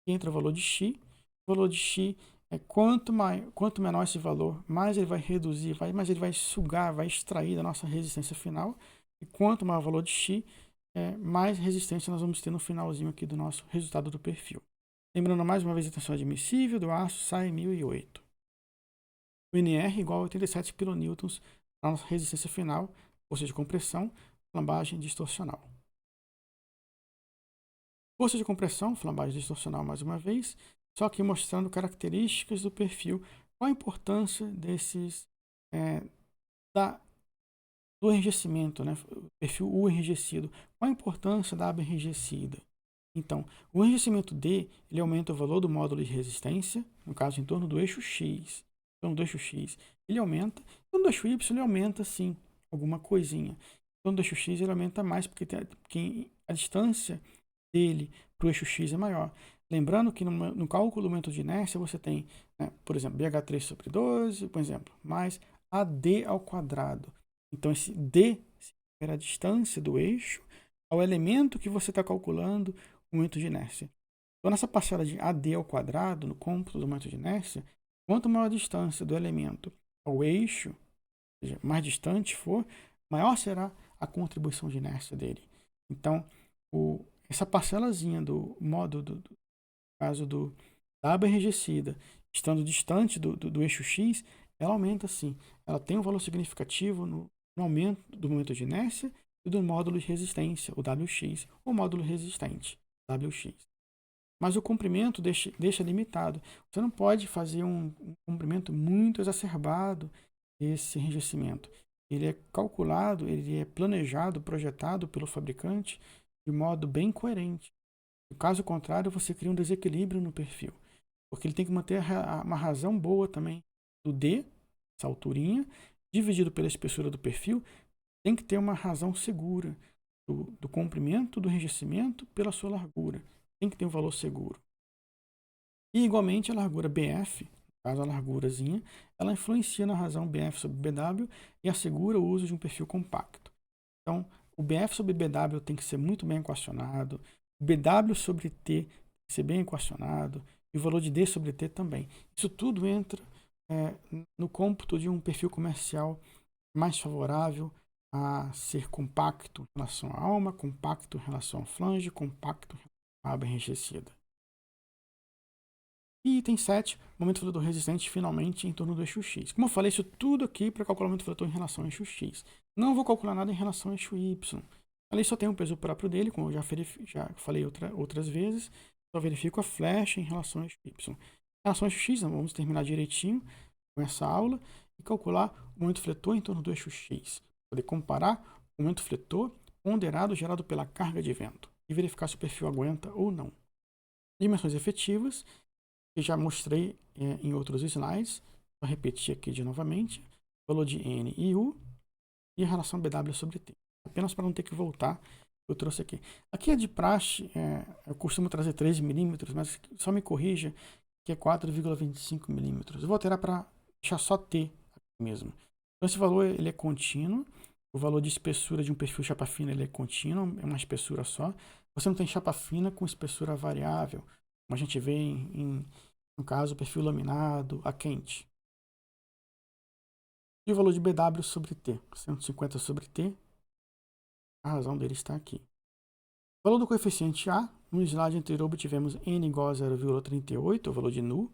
entra o valor de X. O valor de X é quanto menor esse valor, mais ele vai reduzir, mais ele vai sugar, vai extrair da nossa resistência final. E quanto maior o valor de X, mais resistência nós vamos ter no finalzinho aqui do nosso resultado do perfil. Lembrando mais uma vez a tensão admissível do aço SAI 1008. O NR igual a 87 kN para a nossa resistência final, força de compressão, flambagem distorcional. Força de compressão, flambagem distorcional mais uma vez, só que mostrando características do perfil, qual a importância desses, do enrijecimento, né? O perfil U enrijecido, qual a importância da aba enrijecida. Então, o enrijecimento D, ele aumenta o valor do módulo de resistência, no caso em torno do eixo X. Então, do eixo X ele aumenta, então do eixo Y ele aumenta sim, alguma coisinha. Então, do eixo X ele aumenta mais, porque a distância dele para o eixo X é maior. Lembrando que no cálculo do momento de inércia você tem, por exemplo, BH3 sobre 12, por exemplo, mais AD ao quadrado. Então, esse D é a distância do eixo ao elemento que você está calculando o momento de inércia. Então, nessa parcela de AD ao quadrado, no cômputo do momento de inércia, quanto maior a distância do elemento ao eixo, ou seja, mais distante for, maior será a contribuição de inércia dele. Então, essa parcelazinha do modo, do caso da aba enrijecida, estando distante do eixo X, ela aumenta sim. Ela tem um valor significativo no aumento do momento de inércia e do módulo de resistência, o WX, ou módulo resistente, WX. Mas o comprimento deixa limitado. Você não pode fazer um comprimento muito exacerbado desse enrijecimento. ele é calculado, ele é planejado, projetado pelo fabricante de modo bem coerente. No caso contrário, você cria um desequilíbrio no perfil, porque ele tem que manter uma razão boa também do D, essa alturinha, dividido pela espessura do perfil, tem que ter uma razão segura do comprimento do enrijecimento pela sua largura. Tem que ter um valor seguro. E igualmente a largura BF, no caso a largurazinha, ela influencia na razão BF sobre BW e assegura o uso de um perfil compacto. Então, o BF sobre BW tem que ser muito bem equacionado, o BW sobre T tem que ser bem equacionado, e o valor de D sobre T também. Isso tudo entra no cômputo de um perfil comercial mais favorável a ser compacto em relação à alma, compacto em relação à flange, compacto em relação à aba enrijecida. E item 7, momento fletor resistente finalmente em torno do eixo X. Como eu falei, isso tudo aqui para calcular o momento fletor em relação ao eixo X. Não vou calcular nada em relação ao eixo Y. Ali só tem um peso próprio dele, como eu já falei outras vezes. Só verifico a flecha em relação ao eixo Y. Em relação ao eixo X, vamos terminar direitinho com essa aula e calcular o momento fletor em torno do eixo X. Poder comparar o momento fletor ponderado gerado pela carga de vento e verificar se o perfil aguenta ou não. Dimensões efetivas, que já mostrei em outros slides, vou repetir aqui novamente, valor de N e U e a relação BW sobre T. Apenas para não ter que voltar, eu trouxe aqui. Aqui é de praxe, eu costumo trazer 13 milímetros, mas só me corrija que é 4,25 milímetros. Eu vou alterar para deixar só T aqui mesmo. Então esse valor ele é contínuo, o valor de espessura de um perfil chapa fina ele é contínuo, é uma espessura só. Você não tem chapa fina com espessura variável, como a gente vê no caso, o perfil laminado a quente. E o valor de BW sobre T, 150 sobre T, a razão dele está aqui. O valor do coeficiente A, no slide anterior obtivemos N igual a 0,38, o valor de nu.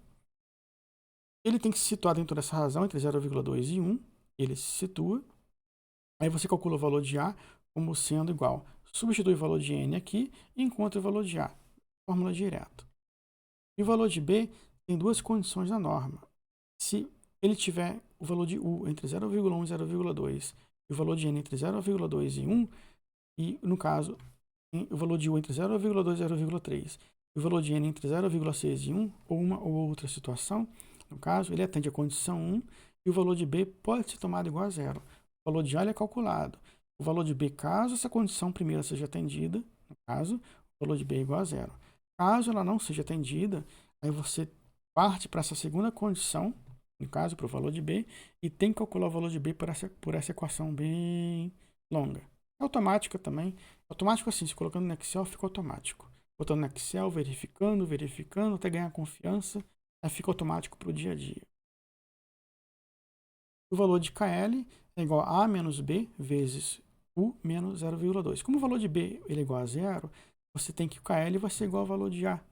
Ele tem que se situar dentro dessa razão, entre 0,2 e 1, ele se situa. Aí você calcula o valor de A como sendo igual. Substitui o valor de N aqui e encontra o valor de A, fórmula direta. E o valor de B tem duas condições na norma. Se ele tiver o valor de U entre 0,1 e 0,2 e o valor de N entre 0,2 e 1, e no caso, o valor de U entre 0,2 e 0,3 e o valor de N entre 0,6 e 1, ou uma ou outra situação, no caso, ele atende a condição 1 e o valor de B pode ser tomado igual a zero. O valor de A é calculado. O valor de B, caso essa condição primeira seja atendida, no caso, o valor de B é igual a zero. Caso ela não seja atendida, aí você parte para essa segunda condição, no caso, para o valor de B, e tem que calcular o valor de B por essa equação bem longa. É automática também. Automático assim, se colocando no Excel, fica automático. Botando no Excel, verificando, até ganhar confiança, aí fica automático para o dia a dia. O valor de KL é igual a menos B vezes U menos 0,2. Como o valor de B ele é igual a zero, você tem que o KL vai ser igual ao valor de A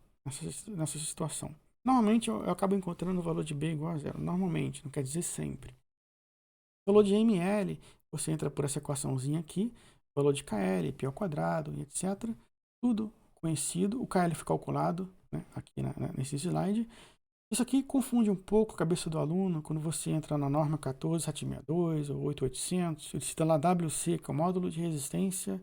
nessa situação. Normalmente eu acabo encontrando o valor de B igual a zero. Normalmente, não quer dizer sempre. O valor de ML, você entra por essa equaçãozinha aqui, o valor de KL, π ao quadrado, etc. Tudo conhecido. O KL foi calculado, né, aqui nesse slide. Isso aqui confunde um pouco a cabeça do aluno quando você entra na norma 14762 ou 8800. Ele cita lá WC, que é o módulo de resistência,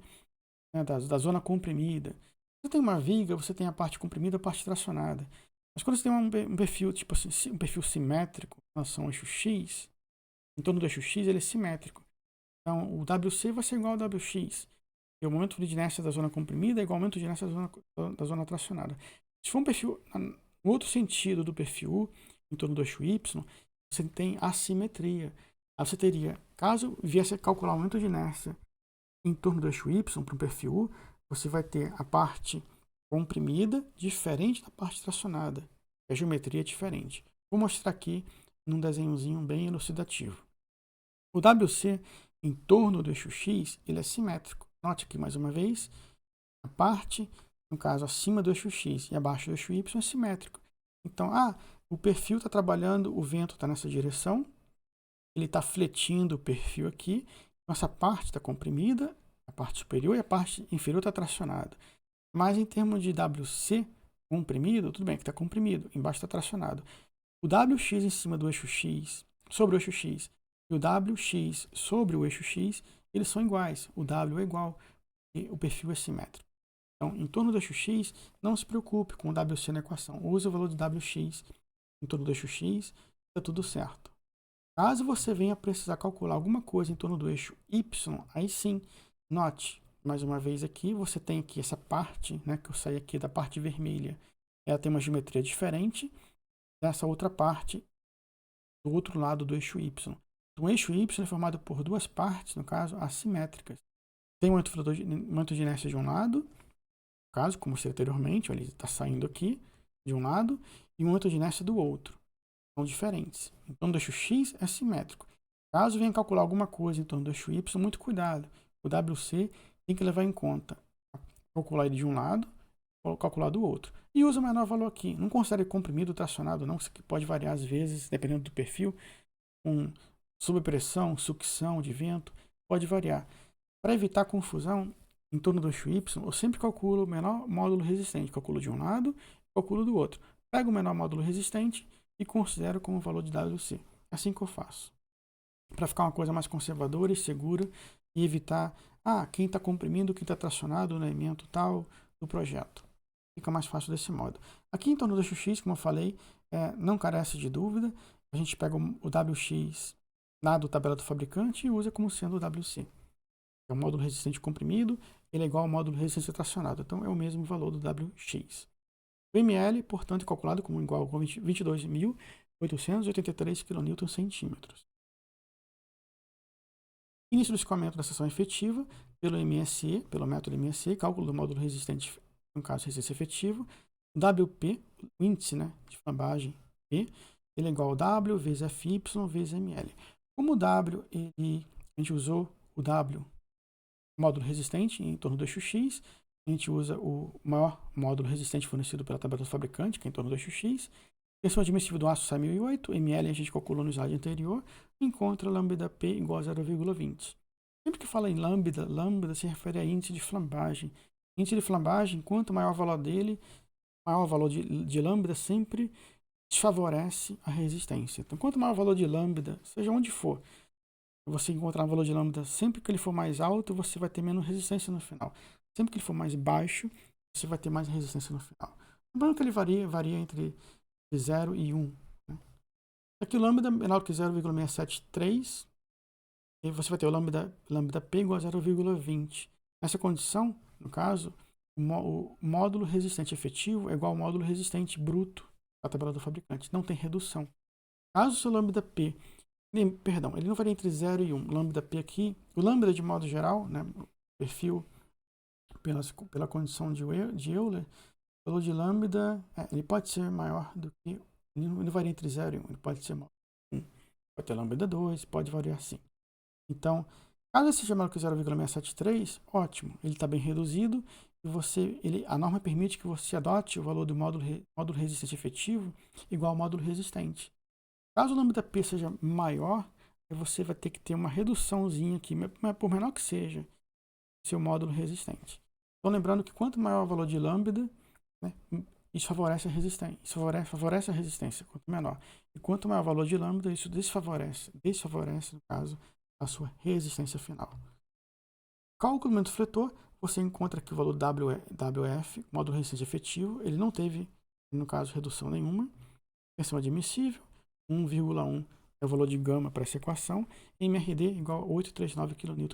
né, da zona comprimida. Você tem uma viga, você tem a parte comprimida e a parte tracionada. Mas quando você tem um perfil, tipo assim, um perfil simétrico em relação ao eixo X, em torno do eixo X, ele é simétrico. Então, o WC vai ser igual ao WX. E o momento de inércia da zona comprimida é igual ao momento de inércia da zona tracionada. Se for um perfil, no outro sentido do perfil U, em torno do eixo Y, você tem assimetria. Aí você teria, caso viesse a calcular o momento de inércia em torno do eixo Y para um perfil U, você vai ter a parte comprimida diferente da parte tracionada. A geometria é diferente. Vou mostrar aqui num desenhozinho bem elucidativo. O WC em torno do eixo X, ele é simétrico. Note aqui mais uma vez, a parte, no caso, acima do eixo X e abaixo do eixo Y é simétrico. Então, o perfil está trabalhando, o vento está nessa direção, ele está fletindo o perfil aqui, essa parte está comprimida, a parte superior e a parte inferior está tracionada. Mas em termos de WC comprimido, tudo bem que está comprimido, embaixo está tracionado. O WX em cima do eixo X, sobre o eixo X, e o WX sobre o eixo X, eles são iguais. O W é igual e o perfil é simétrico. Então, em torno do eixo X, não se preocupe com o WC na equação. Use o valor de WX em torno do eixo X, está tudo certo. Caso você venha precisar calcular alguma coisa em torno do eixo Y, aí sim, note, mais uma vez aqui, você tem aqui essa parte, né, que eu saí aqui da parte vermelha, ela tem uma geometria diferente dessa outra parte do outro lado do eixo Y. O eixo Y é formado por duas partes, no caso, assimétricas. Tem um momento de inércia de um lado, no caso, como mostrei anteriormente, ele está saindo aqui de um lado, e um momento de inércia do outro. São diferentes. Então, o eixo X é simétrico. Caso venha calcular alguma coisa em torno do eixo Y, muito cuidado. O WC tem que levar em conta calcular ele de um lado ou calcular do outro. E usa o menor valor aqui. Não considere comprimido tracionado, não. Isso aqui pode variar às vezes, dependendo do perfil. Subpressão, sucção de vento, pode variar. Para evitar confusão em torno do eixo Y, eu sempre calculo o menor módulo resistente. Calculo de um lado, calculo do outro. Pego o menor módulo resistente e considero como valor de WC. É assim que eu faço. Para ficar uma coisa mais conservadora e segura e evitar, quem está comprimindo, quem está tracionado no elemento tal do projeto. Fica mais fácil desse modo. Aqui em torno do eixo X, como eu falei, não carece de dúvida. A gente pega o WX dado tabela do fabricante e usa como sendo o WC. É o módulo resistente comprimido, ele é igual ao módulo resistente tracionado. Então, é o mesmo valor do WX. O ml, portanto, é calculado como igual a 22.883 kNm. Início do escoamento da seção efetiva pelo MSE, pelo método MSE, cálculo do módulo resistente, no caso, resistência efetiva. O WP, o índice, né, de flambagem P, ele é igual ao W vezes FY vezes ML. Como o W, a gente usou o W, módulo resistente, em torno do eixo X, a gente usa o maior módulo resistente fornecido pela tabela do fabricante, que é em torno do eixo X. Tensão admissível do aço sai 1008, ml a gente calculou no slide anterior, encontra lambda P igual a 0,20. Sempre que fala em lambda, lambda se refere a índice de flambagem. Índice de flambagem, quanto maior o valor dele, maior o valor de lambda sempre desfavorece a resistência. Então, quanto maior o valor de lambda, seja onde for, você encontrar um valor de lambda, sempre que ele for mais alto, você vai ter menos resistência no final. Sempre que ele for mais baixo, você vai ter mais resistência no final. Lembrando que ele varia entre 0 e 1. Né? Aqui o lambda menor que 0,673, e você vai ter o lambda P igual a 0,20. Nessa condição, no caso, o módulo resistente efetivo é igual ao módulo resistente bruto da tabela do fabricante. Não tem redução. Caso o seu lambda P, perdão, ele não varia entre 0 e 1. Lambda P aqui, o lambda de modo geral, né, o perfil pela condição de Euler, o valor de lambda, ele pode ser maior do que, ele não varia entre 0 e 1, ele pode ser maior que 1. Pode ter lambda 2, pode variar assim. Então, caso seja maior que 0,673, ótimo, ele está bem reduzido e a norma permite que você adote o valor do módulo resistente efetivo igual ao módulo resistente. Caso o lambda P seja maior, você vai ter que ter uma reduçãozinha aqui, por menor que seja, seu módulo resistente. Então, lembrando que quanto maior o valor de lambda, né, isso favorece a resistência. Isso favorece a resistência, quanto menor. E quanto maior o valor de lambda, isso desfavorece, no caso, a sua resistência final. Cálculo do momento fletor, você encontra aqui o valor WF, módulo resistente efetivo. Ele não teve, no caso, redução nenhuma. Tensão admissível, 1,1 é o valor de gama para essa equação. MRD igual a 839 kNm.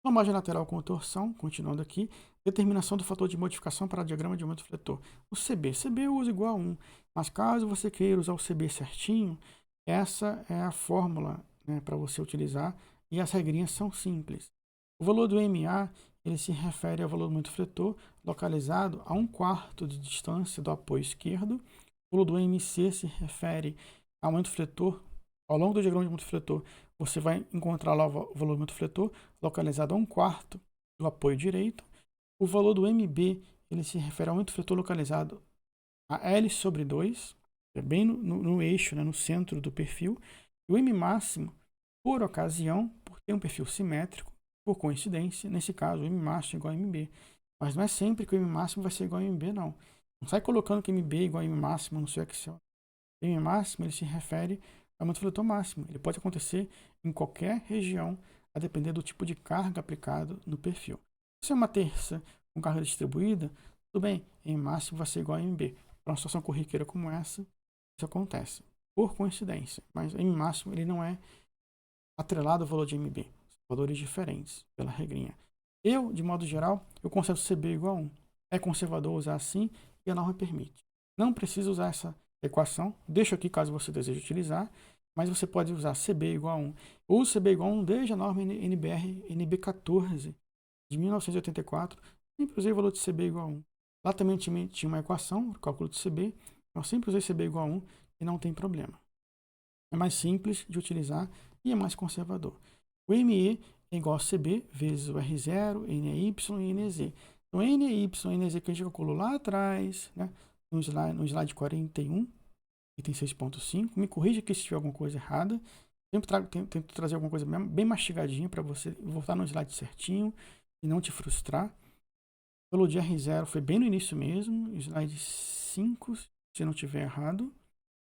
Flambagem lateral com torção, continuando aqui. Determinação do fator de modificação para diagrama de momento fletor. O CB. CB eu uso igual a 1. Mas caso você queira usar o CB certinho, essa é a fórmula, né, para você utilizar. E as regrinhas são simples. O valor do MA ele se refere ao valor do momento fletor localizado a 1/4 de distância do apoio esquerdo. O valor do MC se refere ao momento fletor. Ao longo do diagrama de momento fletor, você vai encontrar lá o valor do momento fletor localizado a 1/4 do apoio direito. O valor do MB ele se refere ao momento fletor localizado a L/2, é bem no eixo, né, no centro do perfil. E o M máximo, por ocasião, por ter um perfil simétrico, por coincidência, nesse caso, o M máximo é igual a MB. Mas não é sempre que o M máximo vai ser igual a MB, não. Não sai colocando que MB é igual a M máximo no seu Excel. PM máximo, ele se refere ao aumento fletor máximo. Ele pode acontecer em qualquer região, a depender do tipo de carga aplicado no perfil. Se é uma terça com carga distribuída, tudo bem, M máximo vai ser igual a MB. Para uma situação corriqueira como essa, isso acontece, por coincidência. Mas M máximo ele não é atrelado ao valor de MB. São valores diferentes, pela regrinha. Eu, de modo geral, eu conservo CB igual a 1. É conservador usar assim e a norma permite. Não precisa usar essa equação. Deixo aqui caso você deseje utilizar. Mas você pode usar CB igual a 1. Ou CB igual a 1 desde a norma NBR NB14 de 1984. Sempre usei o valor de CB igual a 1. Lá também tinha uma equação, o cálculo de CB. Eu sempre usei CB igual a 1 e não tem problema. É mais simples de utilizar e é mais conservador. O ME é igual a CB vezes o R0, NEY e NZ. Então, NEY e NZ que a gente calculou lá atrás, né, no slide 41, item 6.5. Me corrija aqui se tiver alguma coisa errada. Tento trazer alguma coisa bem mastigadinha para você voltar no slide certinho e não te frustrar. O valor de R0 foi bem no início mesmo, slide 5, se não tiver errado.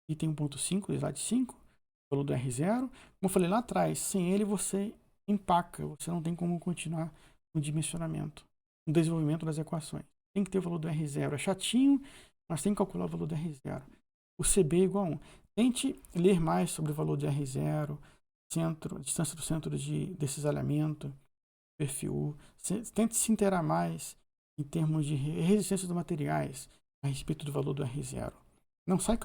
Item 1.5, slide 5, valor do R0. Como eu falei lá atrás, sem ele você empaca, você não tem como continuar no dimensionamento, no desenvolvimento das equações. Tem que ter o valor do R0. É chatinho, mas tem que calcular o valor do R0. O CB é igual a 1. Tente ler mais sobre o valor de R0, distância do centro de cisalhamento, perfil. Tente se inteirar mais em termos de resistência dos materiais a respeito do valor do R0. Não sai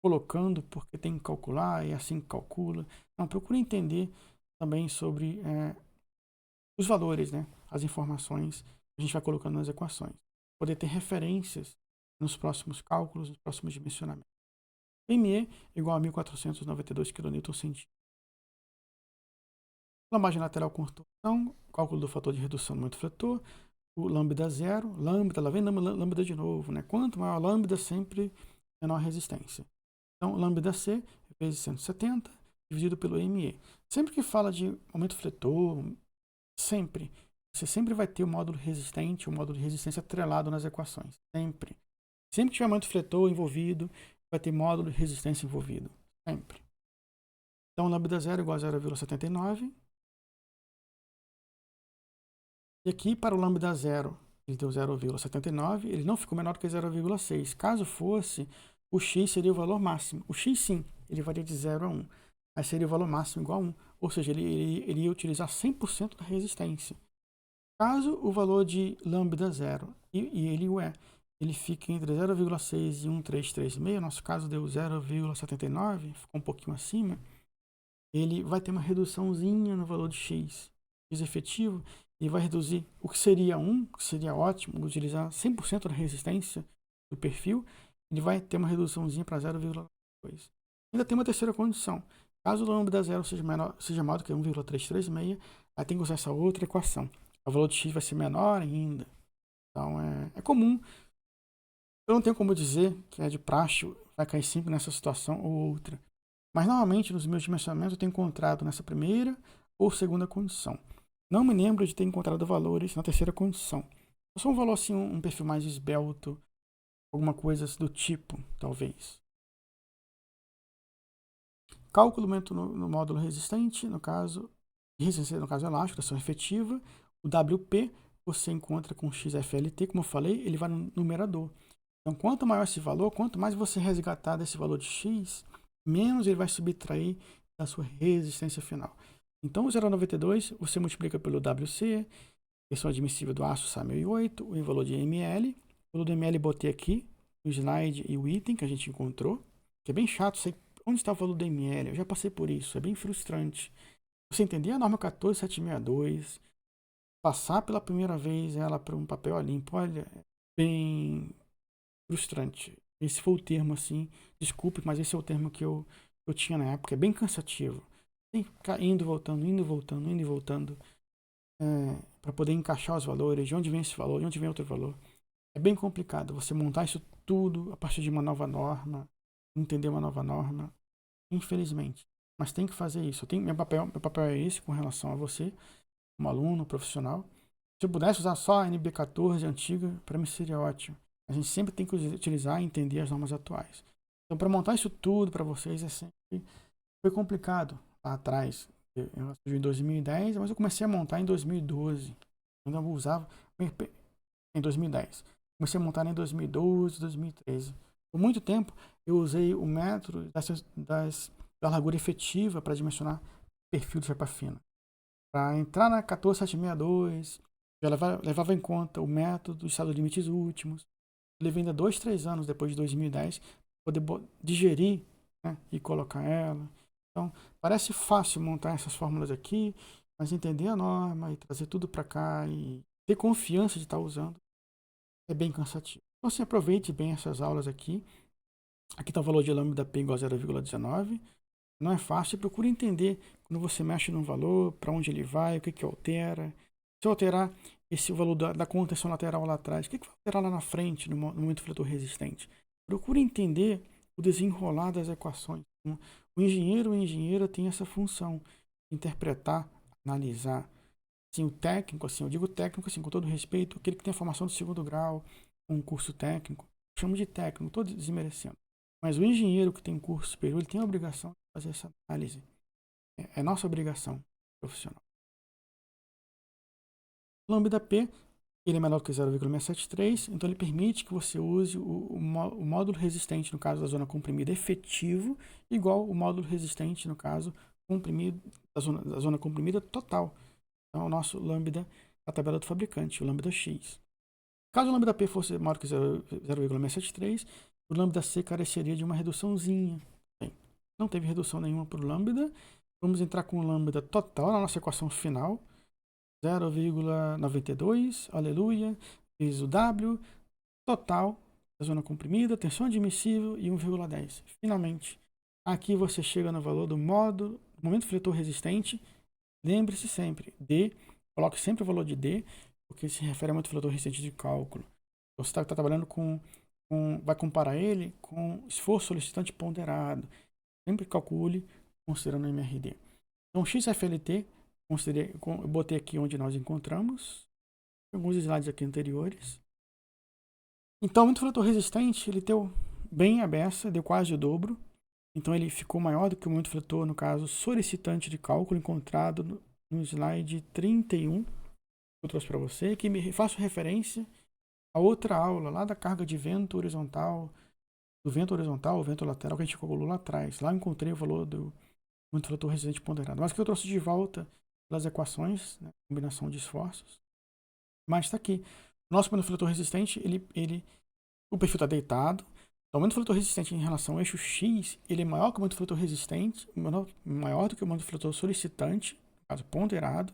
colocando porque tem que calcular e assim calcula. Não, procure entender também sobre os valores, né? As informações que a gente vai colocando nas equações. Poder ter referências nos próximos cálculos, nos próximos dimensionamentos. ME igual a 1492 kNc. Lambagem lateral construção, cálculo do fator de redução do momento fletor, o lambda zero, lambda, lá vem lambda de novo, né? Quanto maior a lambda, sempre menor a resistência. Então, lambda C vezes 170 dividido pelo ME. Sempre que fala de aumento fletor, você sempre vai ter o módulo resistente, o módulo de resistência atrelado nas equações. Sempre. Sempre que tiver aumento fletor envolvido, vai ter módulo de resistência envolvido. Sempre. Então, lambda 0 igual a 0,79. E aqui, para o lambda 0, ele deu 0,79. Ele não ficou menor do que 0,6. Caso fosse, o x seria o valor máximo. O x, sim, ele varia de 0 a 1. Aí seria o valor máximo igual a 1. Ou seja, ele ia utilizar 100% da resistência. Caso o valor de lambda 0, e ele o é, ele fica entre 0,6 e 1,336, nosso caso deu 0,79, ficou um pouquinho acima, ele vai ter uma reduçãozinha no valor de x. X efetivo, ele vai reduzir o que seria 1, que seria ótimo, utilizar 100% da resistência do perfil, ele vai ter uma reduçãozinha para 0,2. Ainda tem uma terceira condição. Caso o lambda 0 seja maior do que 1,336, aí tem que usar essa outra equação. O valor de x vai ser menor ainda. Então, é comum. Eu não tenho como dizer que é de praxe, vai cair sempre nessa situação ou outra. Mas, normalmente, nos meus dimensionamentos, eu tenho encontrado nessa primeira ou segunda condição. Não me lembro de ter encontrado valores na terceira condição. Eu sou um valor assim, um perfil mais esbelto, alguma coisa do tipo, talvez. Cálculo no módulo resistente, no caso, resistência no caso elástico, ação efetiva. O WP você encontra com XFLT, como eu falei, ele vai no numerador. Então, quanto maior esse valor, quanto mais você resgatar desse valor de X, menos ele vai subtrair da sua resistência final. Então, o 0,92 você multiplica pelo WC, pressão admissível do aço SA 1008, o valor de ml. O valor do ml botei aqui, o slide e o item que a gente encontrou, que é bem chato, sei onde está o valor do ml, eu já passei por isso, é bem frustrante. Você entender a norma 14762, passar pela primeira vez ela para um papel limpo, olha, é bem frustrante. Esse foi o termo, assim, desculpe, mas esse é o termo que eu tinha na época, é bem cansativo. Tem que ficar indo e voltando, para poder encaixar os valores, de onde vem esse valor, de onde vem outro valor. É bem complicado você montar isso tudo a partir de uma nova norma, entender uma nova norma, infelizmente. Mas tem que fazer isso. Meu papel é esse com relação a você, como aluno, profissional. Se eu pudesse usar só a NB14 antiga, para mim seria ótimo. A gente sempre tem que utilizar e entender as normas atuais. Então, para montar isso tudo para vocês, foi complicado lá atrás. Eu surgiu em 2010, mas eu comecei a montar em 2012. Eu não usava em 2010. Comecei a montar em 2012, 2013. Por muito tempo, eu usei o método da largura efetiva para dimensionar perfil de chapa fina. Para entrar na 14762, já levava em conta o método dos estados limites últimos. Eu levei ainda 2, 3 anos depois de 2010 para poder digerir, né, e colocar ela. Então, parece fácil montar essas fórmulas aqui, mas entender a norma e trazer tudo para cá e ter confiança de estar usando é bem cansativo. Então, assim, aproveite bem essas aulas aqui. Aqui está o valor de lambda P igual a 0,19. Não é fácil, procure entender quando você mexe num valor, para onde ele vai, o que altera. Se eu alterar esse valor da contenção lateral lá atrás, o que vai alterar lá na frente, no momento fletor resistente? Procure entender o desenrolar das equações. O engenheiro tem essa função de interpretar, analisar. Assim, o técnico, assim, eu digo técnico assim, com todo respeito, aquele que tem a formação de segundo grau, um curso técnico, eu chamo de técnico, não estou desmerecendo. Mas o engenheiro que tem um curso superior, ele tem a obrigação de fazer essa análise. É nossa obrigação profissional. O lambda P, ele é menor do que 0,673, então ele permite que você use o módulo resistente, no caso da zona comprimida efetivo, igual o módulo resistente, no caso comprimido, da zona comprimida total. Então, o nosso lambda, a tabela do fabricante, o lambda X. Caso o lambda P fosse maior que 0,673, o lambda C careceria de uma reduçãozinha. Bem, não teve redução nenhuma para o lambda. Vamos entrar com o lambda total na nossa equação final. 0,92, aleluia, vezes o W, total da zona comprimida, tensão admissível e 1,10. Finalmente, aqui você chega no valor do módulo, momento fletor resistente. Lembre-se sempre, D, coloque sempre o valor de D, porque se refere a momento fletor resistente de cálculo. Você está trabalhando vai comparar ele com esforço solicitante ponderado. Sempre calcule considerando o MRD. Então, XFLT, eu botei aqui onde nós encontramos, alguns slides aqui anteriores. Então, o momento fletor resistente, ele deu bem a beça, deu quase o dobro. Então, ele ficou maior do que o momento fletor, no caso, solicitante de cálculo, encontrado no slide 31, que eu trouxe para você, que me faço referência a outra aula, lá da carga de vento horizontal, do vento horizontal, o vento lateral, que a gente calculou lá atrás. Lá eu encontrei o valor do momento fletor resistente ponderado. Mas que eu trouxe de volta pelas equações, né, combinação de esforços. Mas está aqui. O nosso momento fletor resistente, o perfil está deitado. Então, o momento fletor resistente em relação ao eixo X, ele é maior que o momento fletor resistente, maior do que o momento fletor solicitante, no caso ponderado,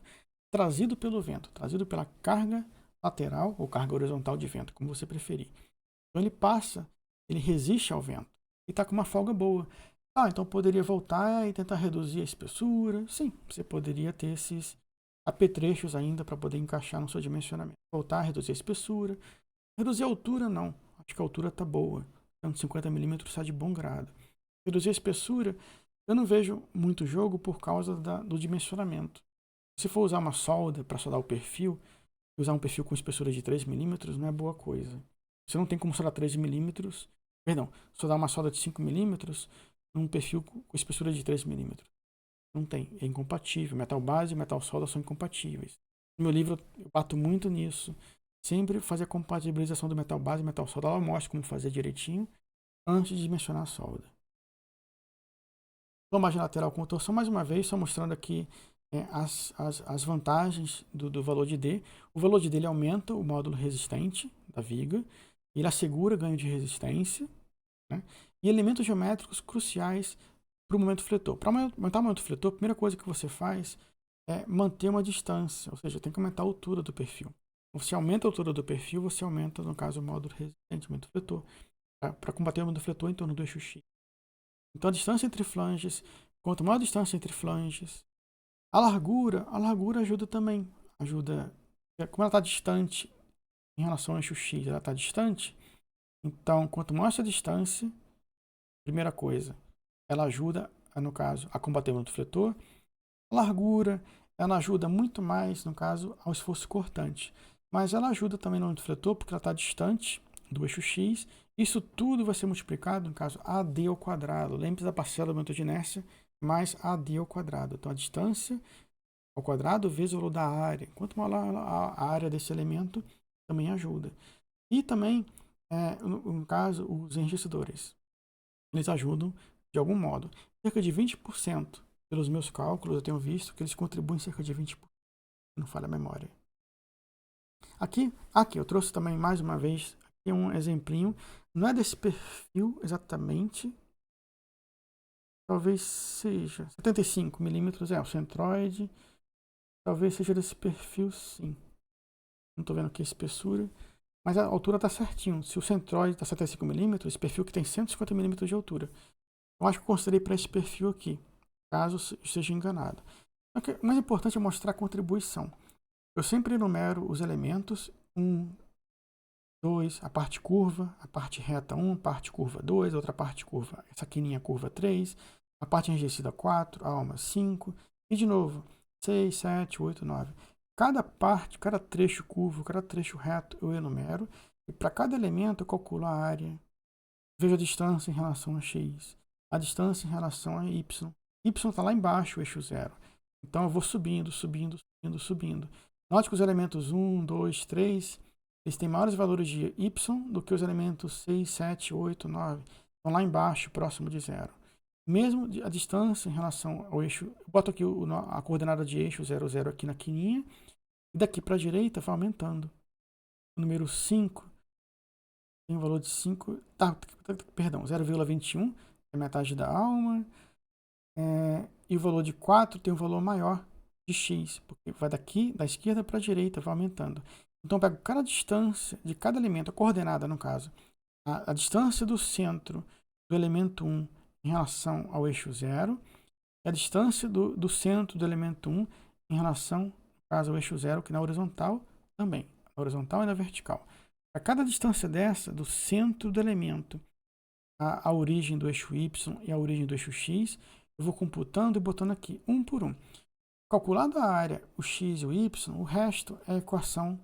trazido pelo vento, trazido pela carga lateral ou carga horizontal de vento, como você preferir. Então, ele resiste ao vento e está com uma folga boa. Então poderia voltar e tentar reduzir a espessura. Sim, você poderia ter esses apetrechos ainda para poder encaixar no seu dimensionamento. Voltar a reduzir a espessura. Reduzir a altura, não. Acho que a altura está boa. Tanto 50 mm está de bom grado. Reduzir a espessura, eu não vejo muito jogo por causa do dimensionamento. Se for usar uma solda para soldar o perfil, usar um perfil com espessura de 3 mm não é boa coisa. Você não tem como soldar 3 mm, perdão, soldar uma solda de 5 mm num perfil com espessura de 3 mm. Não tem, é incompatível. Metal base e metal solda são incompatíveis. No meu livro eu bato muito nisso. Sempre fazer a compatibilização do metal base e metal solda. Eu mostro como fazer direitinho antes de dimensionar a solda. Plombagem lateral com torção, mais uma vez, só mostrando aqui as vantagens do valor de D. O valor de D ele aumenta o módulo resistente da viga, ele assegura ganho de resistência, né? E elementos geométricos cruciais para o momento fletor. Para aumentar o momento fletor, a primeira coisa que você faz é manter uma distância, ou seja, tem que aumentar a altura do perfil. Você aumenta a altura do perfil, você aumenta, no caso, o módulo resistente, o momento fletor, para combater o momento fletor em torno do eixo X. Então, a distância entre flanges, quanto maior a distância entre flanges, a largura ajuda também. Como ela está distante em relação ao eixo X, ela está distante. Então, quanto maior essa distância, primeira coisa, ela ajuda, no caso, a combater o momento fletor. A largura, ela ajuda muito mais, no caso, ao esforço cortante. Mas ela ajuda também no momento fletor, porque ela está distante do eixo X Isso tudo vai ser multiplicado, no caso, AD ao quadrado. Lembre-se da parcela do momento de inércia mais AD ao quadrado. Então, a distância ao quadrado vezes o valor da área. Quanto maior a área desse elemento, também ajuda. E também, no caso, os enrijecedores. Eles ajudam de algum modo. Cerca de 20%, pelos meus cálculos, eu tenho visto que eles contribuem cerca de 20%. Não falha a memória. Aqui eu trouxe também mais uma vez aqui um exemplinho. Não é desse perfil exatamente. Talvez seja 75 milímetros, o centroide. Talvez seja desse perfil, sim. Não estou vendo aqui a espessura. Mas a altura está certinho. Se o centroide está 75 milímetros, esse perfil que tem 150 milímetros de altura. Eu acho que eu considerei para esse perfil aqui, caso esteja enganado. O mais importante é mostrar a contribuição. Eu sempre enumero os elementos 1, 2, a parte curva, a parte reta 1, parte curva 2, outra parte curva, essa quininha curva 3, a parte enrijecida 4, a alma 5, e de novo 6, 7, 8, 9. Cada parte, cada trecho curvo, cada trecho reto eu enumero, e para cada elemento eu calculo a área, vejo a distância em relação a x, a distância em relação a y. Y está lá embaixo, o eixo 0. Então eu vou subindo, subindo, subindo, subindo. Note que os elementos 1, 2, 3, eles têm maiores valores de y do que os elementos 6, 7, 8, 9. Estão lá embaixo, próximo de 0. Mesmo a distância em relação ao eixo, eu boto aqui a coordenada de eixo 0, 0 aqui na quininha, e daqui para a direita vai aumentando. O número 5 tem um valor de 5, perdão, 0,21, é metade da alma, e o valor de 4 tem um valor maior de x, porque vai daqui, da esquerda para a direita, vai aumentando. Então, eu pego cada distância de cada elemento, a coordenada no caso, a distância do centro do elemento 1 em relação ao eixo 0, e a distância do centro do elemento 1 em relação, no caso, ao eixo 0, que na horizontal também, na horizontal e na vertical. A cada distância dessa, do centro do elemento, a origem do eixo y e a origem do eixo x, eu vou computando e botando aqui, um por um. Calculado a área, o x e o y, o resto é a equação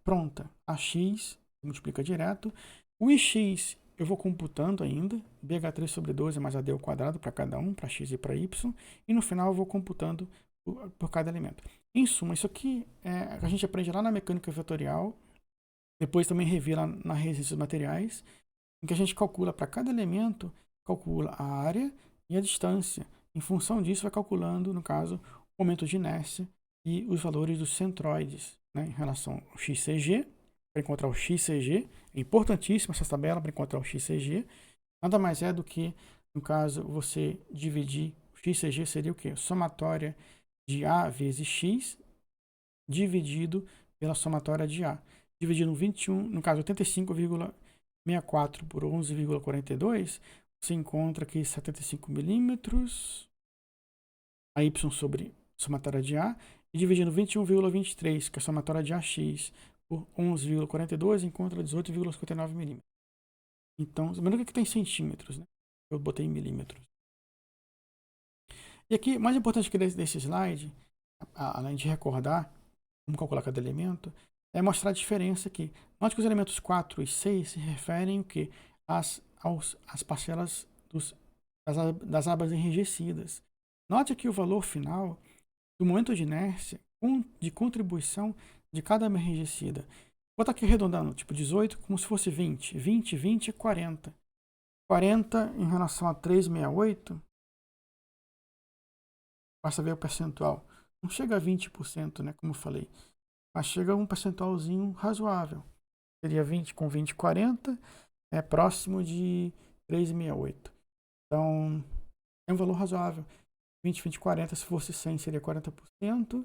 pronta. A x multiplica direto. O ix eu vou computando ainda. BH3 sobre 12 mais AD ao quadrado para cada um, para x e para y. E no final eu vou computando por cada elemento. Em suma, isso aqui a gente aprende lá na mecânica vetorial. Depois também revê lá na resistência dos materiais, em que a gente calcula para cada elemento, calcula a área e a distância. Em função disso, vai calculando, no caso, o momento de inércia e os valores dos centroides, né, em relação ao XCG, para encontrar o XCG. É importantíssima essa tabela para encontrar o XCG. Nada mais é do que, no caso, você dividir, o XCG seria o quê? Somatória de A vezes X, dividido pela somatória de A. Dividindo 21, no caso 85,64 por 11,42, você encontra aqui 75 milímetros, a Y sobre somatória de A, e dividindo 21,23, que é a somatória de AX, por 11,42, encontra 18,59 milímetros. Então, lembrando que aqui tem centímetros, né? Eu botei em milímetros. E aqui, mais importante que desse slide, além de recordar como calcular cada elemento, é mostrar a diferença aqui. Note que os elementos 4 e 6 se referem o quê? Às parcelas das abas enrijecidas. Note aqui o valor final do momento de inércia de contribuição de cada aba enrijecida. Vou botar aqui arredondando, tipo 18, como se fosse 20. 20, 20 é 40. 40 em relação a 368, basta ver o percentual. Não chega a 20%, né, como eu falei. Mas chega a um percentualzinho razoável. Seria 20 com 20, 40, é próximo de 3,68. Então, é um valor razoável. 20, 20, 40, se fosse 100, seria 40%.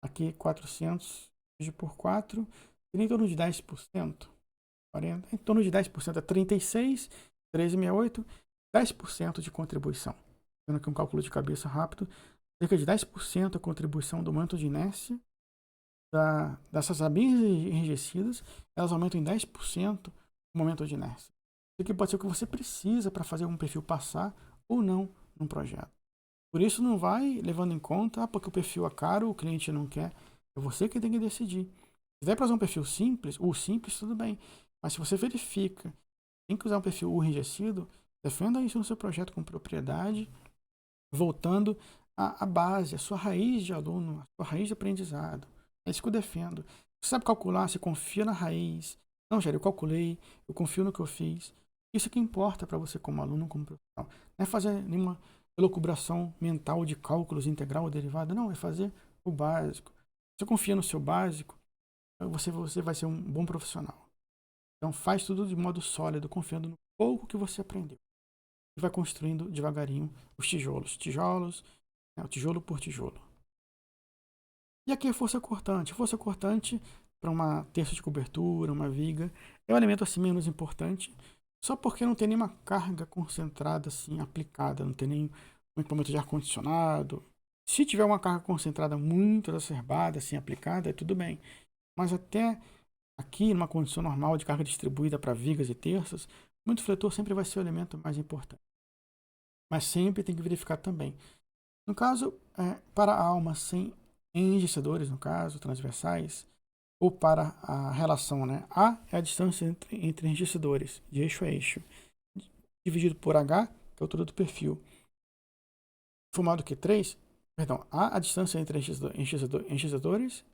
Aqui, 400, dividido por 4, seria em torno de 10%. 40, em torno de 10%, é 36, 3,68, 10% de contribuição. Fazendo aqui um cálculo de cabeça rápido, cerca de 10% a contribuição do manto de inércia dessas abinhas enrijecidas, elas aumentam em 10% o momento de inércia. Isso aqui pode ser o que você precisa para fazer um perfil passar ou não num projeto. Por isso não vai levando em conta, porque o perfil é caro, o cliente não quer. É você que tem que decidir. Se der para fazer um perfil simples, ou simples, tudo bem. Mas se você verifica tem que usar um perfil U enrijecido, defenda isso no seu projeto com propriedade, voltando à base, a sua raiz de aluno, a sua raiz de aprendizado. É isso que eu defendo. Você sabe calcular, você confia na raiz. Não, Jair, eu calculei, eu confio no que eu fiz. Isso é que importa para você como aluno, como profissional. Não é fazer nenhuma elucubração mental de cálculos integral ou derivada, não, é fazer o básico. Se você confia no seu básico, você vai ser um bom profissional. Então faz tudo de modo sólido, confiando no pouco que você aprendeu. E vai construindo devagarinho os tijolos, né, tijolo por tijolo. E aqui a força cortante. Força cortante para uma terça de cobertura, uma viga, é um elemento assim menos importante, só porque não tem nenhuma carga concentrada assim aplicada, não tem nem um equipamento de ar-condicionado. Se tiver uma carga concentrada muito exacerbada, assim aplicada, é tudo bem. Mas até aqui, numa condição normal de carga distribuída para vigas e terças, muito fletor sempre vai ser o elemento mais importante. Mas sempre tem que verificar também. No caso, para a alma sem enrijecedores, no caso, transversais, ou para a relação, né? A é a distância entre enrijecedores, de eixo a eixo, dividido por H, que é a altura do perfil. For maior do que 3, perdão, A a distância entre enrijecedores,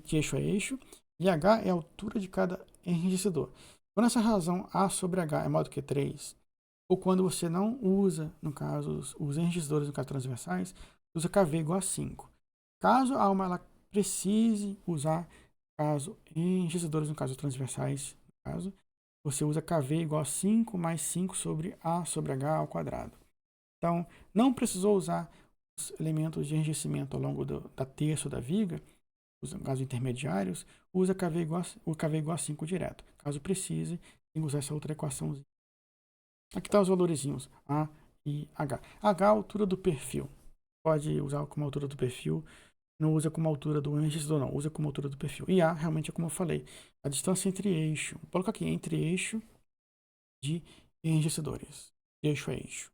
de eixo a eixo, e H é a altura de cada enrijecedor. Quando essa razão A sobre H é maior do que 3, ou quando você não usa, no caso, os enrijecedores, no caso transversais, usa KV igual a 5. Caso a alma ela precise usar, caso enrijecedores, no caso transversais, no caso, você usa KV igual a 5 mais 5 sobre A sobre H ao quadrado. Então, não precisou usar os elementos de enrijecimento ao longo da terça ou da viga, os casos intermediários, usa o KV igual a 5 direto. Caso precise, tem que usar essa outra equação. Aqui estão os valorizinhos, A e H. H é a altura do perfil. Pode usar como altura do perfil, não usa como altura do enrijecedor, não, usa como altura do perfil. E A, realmente, é como eu falei, a distância entre eixo, vou colocar aqui, entre eixo de enrijecedores, eixo a eixo.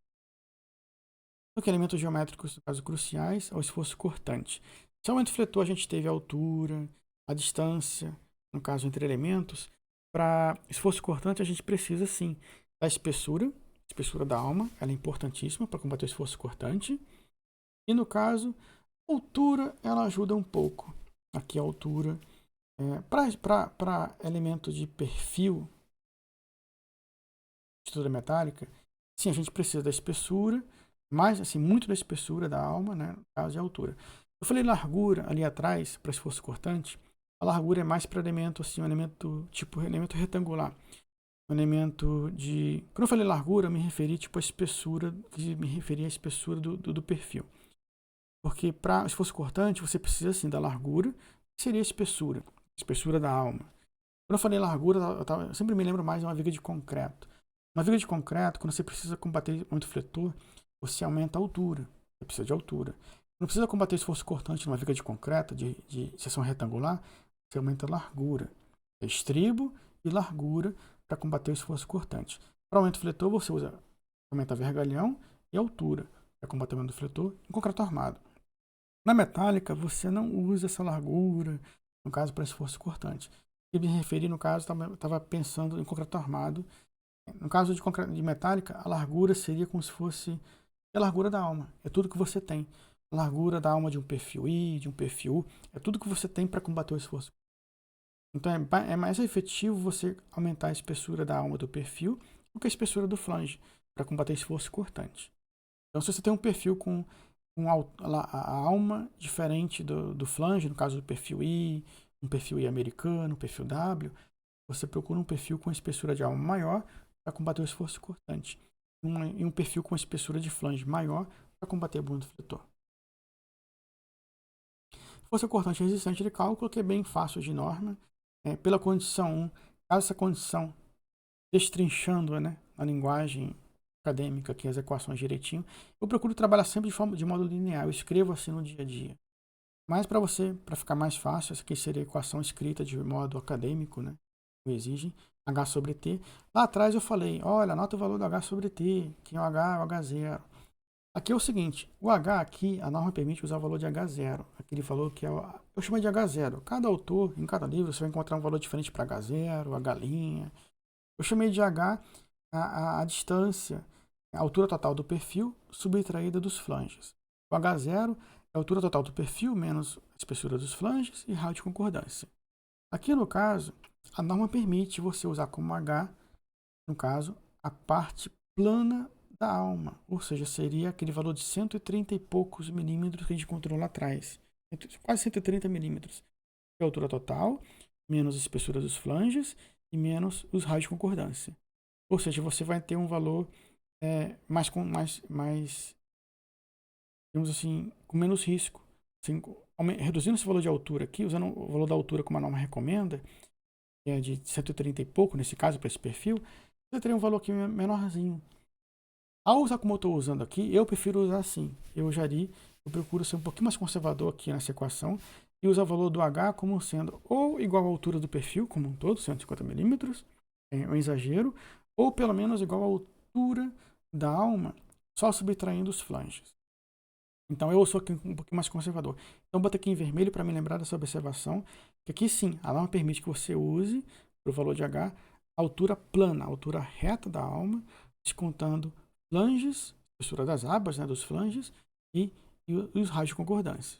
Então, que elementos geométricos, no caso, cruciais ao esforço cortante. Se aumento fletor, a gente teve a altura, a distância, no caso, entre elementos. Para esforço cortante, a gente precisa, sim, da espessura da alma, ela é importantíssima para combater o esforço cortante. E no caso, a altura, ela ajuda um pouco. Aqui a altura, para elementos de perfil, estrutura metálica, sim, a gente precisa da espessura, mas assim, muito da espessura da alma, né, no caso de altura. Eu falei largura ali atrás, para esforço cortante, a largura é mais para elemento, assim, um elemento tipo elemento retangular. Um elemento de. Quando eu falei largura, eu me referi tipo a espessura, me referi à espessura do perfil. Porque para esforço cortante, você precisa assim da largura, que seria a espessura da alma. Quando eu falei largura, eu sempre me lembro mais de uma viga de concreto. Uma viga de concreto, quando você precisa combater muito fletor, você aumenta a altura. Você precisa de altura. Não precisa combater esforço cortante numa viga de concreto, de seção retangular, você aumenta a largura. É estribo e largura para combater o esforço cortante. Para aumento fletor, você aumenta vergalhão e altura para combater o aumento fletor em concreto armado. Na metálica, você não usa essa largura, no caso, para esforço cortante. Eu me referi, no caso, estava pensando em concreto armado. No caso de metálica, a largura seria como se fosse a largura da alma. É tudo que você tem. A largura da alma de um perfil I, de um perfil U, é tudo que você tem para combater o esforço. Então é mais efetivo você aumentar a espessura da alma do perfil do que a espessura do flange para combater esforço cortante. Então, se você tem um perfil com a alma diferente do flange, no caso do perfil I, um perfil I americano, um perfil W, você procura um perfil com espessura de alma maior para combater o esforço cortante. E um perfil com espessura de flange maior para combater o aumento fletor. Força cortante resistente de cálculo, que é bem fácil de norma. Pela condição 1, caso essa condição, destrinchando, né, a linguagem acadêmica, aqui as equações direitinho, eu procuro trabalhar sempre de modo linear, eu escrevo assim no dia a dia. Mas para ficar mais fácil, essa aqui seria a equação escrita de modo acadêmico, né, que exigem, H sobre T. Lá atrás eu falei, olha, anota o valor do H sobre T, que é o H é o H0. Aqui é o seguinte, o H aqui, a norma permite usar o valor de H0, aquele valor que eu chamo de H0. Cada autor, em cada livro, você vai encontrar um valor diferente para H0, H', Eu chamei de H a distância, a altura total do perfil subtraída dos flanges. O H0 é a altura total do perfil menos a espessura dos flanges e raio de concordância. Aqui, no caso, a norma permite você usar como H, no caso, a parte plana da alma, ou seja, seria aquele valor de 130 e poucos milímetros que a gente encontrou lá atrás, quase 130 milímetros, que é a altura total, menos a espessura dos flanges e menos os raios de concordância. Ou seja, você vai ter um valor digamos assim, com menos risco. Assim, reduzindo esse valor de altura aqui, usando o valor da altura como a norma recomenda, que é de 130 e pouco, nesse caso, para esse perfil, você teria um valor aqui menorzinho. Ao usar como eu estou usando aqui, eu prefiro usar assim. Eu procuro ser um pouquinho mais conservador aqui nessa equação e usar o valor do H como sendo ou igual à altura do perfil, como um todo, 150 milímetros, é um exagero, ou pelo menos igual à altura da alma, só subtraindo os flanges. Então eu sou aqui um pouquinho mais conservador. Então bota aqui em vermelho para me lembrar dessa observação, que aqui sim, a norma permite que você use, para o valor de H, a altura plana, a altura reta da alma, descontando flanges, espessura das abas, né, dos flanges, e os raios de concordância.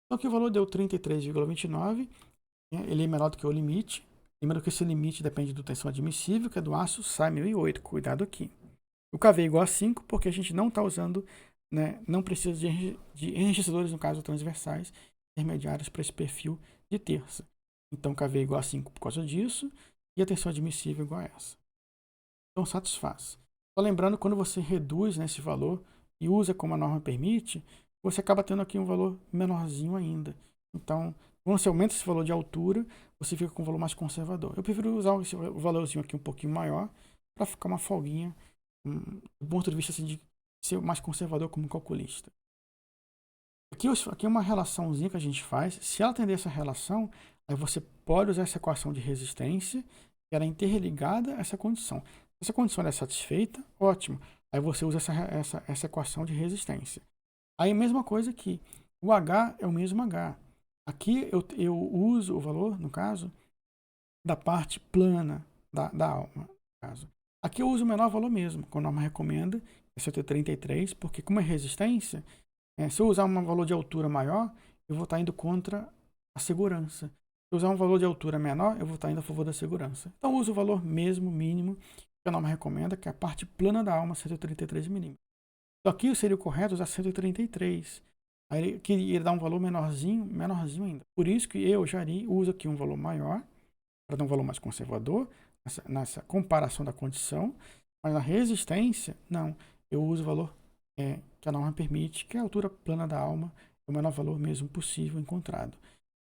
Então aqui o valor deu 33,29, né, ele é menor do que o limite. Lembrando que esse limite depende do tensão admissível, que é do aço SAI 1008, cuidado aqui. O KV é igual a 5, porque a gente não está usando, né, não precisa de enriquecedores, no caso, transversais, intermediários para esse perfil de terça. Então, KV é igual a 5 por causa disso, e a tensão admissível é igual a essa. Então, satisfaz. Só lembrando, quando você reduz, né, esse valor e usa como a norma permite, você acaba tendo aqui um valor menorzinho ainda. Então, quando você aumenta esse valor de altura, você fica com um valor mais conservador. Eu prefiro usar esse valorzinho aqui um pouquinho maior, para ficar uma folguinha, do ponto de vista assim, de ser mais conservador como calculista. Aqui é uma relaçãozinha que a gente faz. Se ela atender essa relação, aí você pode usar essa equação de resistência, que ela é interligada a essa condição. Se essa condição é satisfeita, ótimo. Aí você usa essa equação de resistência. Aí, mesma coisa aqui. O H é o mesmo H. Aqui eu uso o valor, no caso, da parte plana da alma. No caso. Aqui eu uso o menor valor mesmo, como a norma recomenda, é 133, porque como é resistência, se eu usar um valor de altura maior, eu vou estar indo contra a segurança. Se eu usar um valor de altura menor, eu vou estar indo a favor da segurança. Então eu uso o valor mesmo, mínimo, que a norma recomenda, que é a parte plana da alma, 133 milímetros. Então aqui seria o correto usar 133. Aí ele queria dar um valor menorzinho ainda. Por isso que eu, Jari, uso aqui um valor maior, para dar um valor mais conservador, nessa comparação da condição, mas na resistência, não. Eu uso o valor que a norma permite, que é a altura plana da alma, é o menor valor mesmo possível encontrado.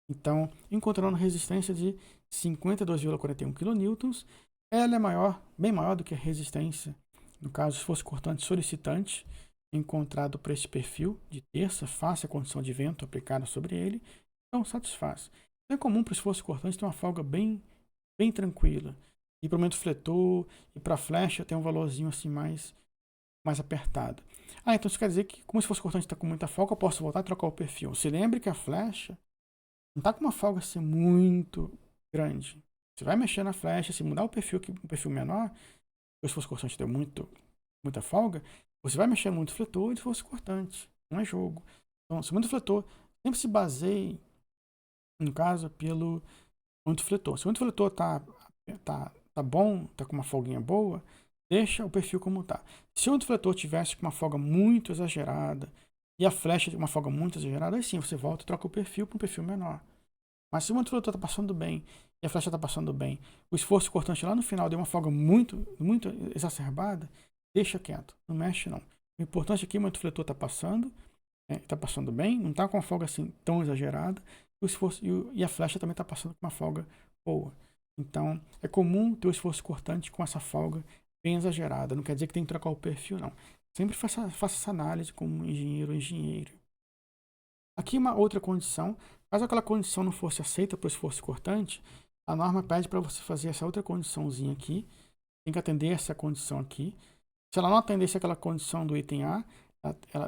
Então, encontrando resistência de 52,41 kN, ela é bem maior do que a resistência, no caso, esforço cortante solicitante, encontrado para esse perfil de terça, face à condição de vento aplicada sobre ele, então satisfaz. É comum para o esforço cortante ter uma folga bem tranquila. E para o momento fletor e para a flecha tem um valorzinho assim mais apertado. Então isso quer dizer que, como se fosse cortante está com muita folga, eu posso voltar a trocar o perfil. Se lembre que a flecha não está com uma folga assim muito grande. Você vai mexer na flecha, se mudar o perfil aqui um perfil menor, se fosse cortante tem muita folga, você vai mexer muito fletor e se fosse cortante. Não é jogo. Então, se muito fletor, sempre se baseie, no caso, pelo muito fletor. Se o muito fletor tá bom, tá com uma folguinha boa, deixa o perfil como está. Se o defletor tivesse com uma folga muito exagerada e a flecha de uma folga muito exagerada, aí sim você volta e troca o perfil para um perfil menor. Mas se o defletor está passando bem e a flecha está passando bem, o esforço cortante lá no final deu uma folga muito exacerbada, deixa quieto, não mexe não. O importante aqui é que o defletor está passando bem, não está com uma folga assim tão exagerada, o esforço, e a flecha também está passando com uma folga boa. Então, é comum ter o esforço cortante com essa folga bem exagerada. Não quer dizer que tem que trocar o perfil, não. Sempre faça essa análise como engenheiro ou engenheiro. Aqui uma outra condição. Caso aquela condição não fosse aceita para o esforço cortante, a norma pede para você fazer essa outra condiçãozinha aqui. Tem que atender essa condição aqui. Se ela não atendesse aquela condição do item A,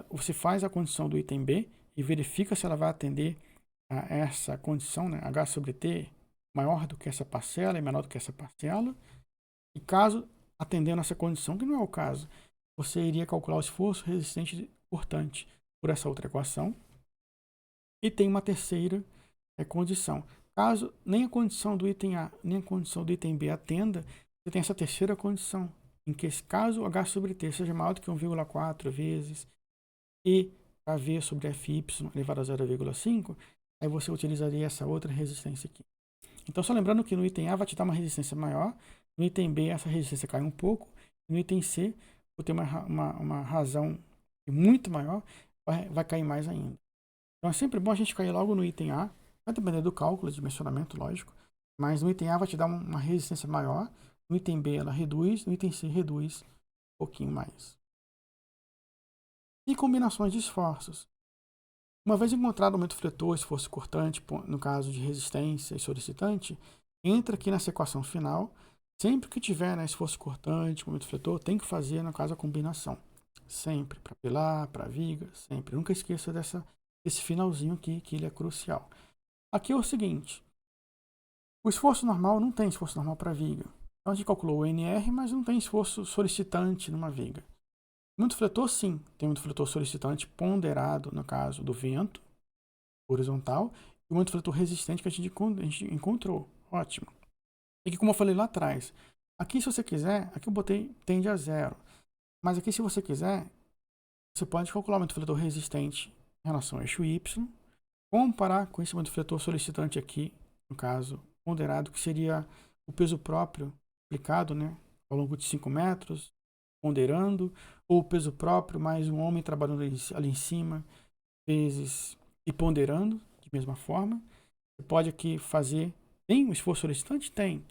você faz a condição do item B e verifica se ela vai atender a essa condição, né? H sobre T maior do que essa parcela e menor do que essa parcela. E caso, atendendo essa condição, que não é o caso, você iria calcular o esforço resistente cortante por essa outra equação. E tem uma terceira condição. Caso nem a condição do item A, nem a condição do item B atenda, você tem essa terceira condição, em que caso H sobre T seja maior do que 1,4 vezes E KV sobre FY elevado a 0,5, aí você utilizaria essa outra resistência aqui. Então, só lembrando que no item A vai te dar uma resistência maior, no item B essa resistência cai um pouco, e no item C, por ter uma razão muito maior, vai cair mais ainda. Então, é sempre bom a gente cair logo no item A, vai depender do cálculo, de dimensionamento, lógico, mas no item A vai te dar uma resistência maior, no item B ela reduz, no item C reduz um pouquinho mais. E combinações de esforços. Uma vez encontrado o aumento fletor, esforço cortante, no caso de resistência e solicitante, entra aqui nessa equação final. Sempre que tiver esforço cortante, aumento fletor, tem que fazer, no caso, a combinação. Sempre, para pilar, para viga, sempre. Nunca esqueça desse finalzinho aqui, que ele é crucial. Aqui é o seguinte, o esforço normal não tem esforço normal para viga. Então a gente calculou o NR, mas não tem esforço solicitante numa viga. Muito fletor, sim. Tem muito fletor solicitante ponderado, no caso do vento, horizontal, e muito fletor resistente que a gente encontrou. Ótimo. E que, como eu falei lá atrás, aqui se você quiser, aqui eu botei tende a 0. Mas aqui se você quiser, você pode calcular o muito fletor resistente em relação ao eixo Y, comparar com esse muito fletor solicitante aqui, no caso ponderado, que seria o peso próprio aplicado, ao longo de 5 metros, ponderando, ou o peso próprio mais um homem trabalhando ali em cima, vezes e ponderando, de mesma forma. Você pode aqui fazer, tem um esforço solicitante? Tem.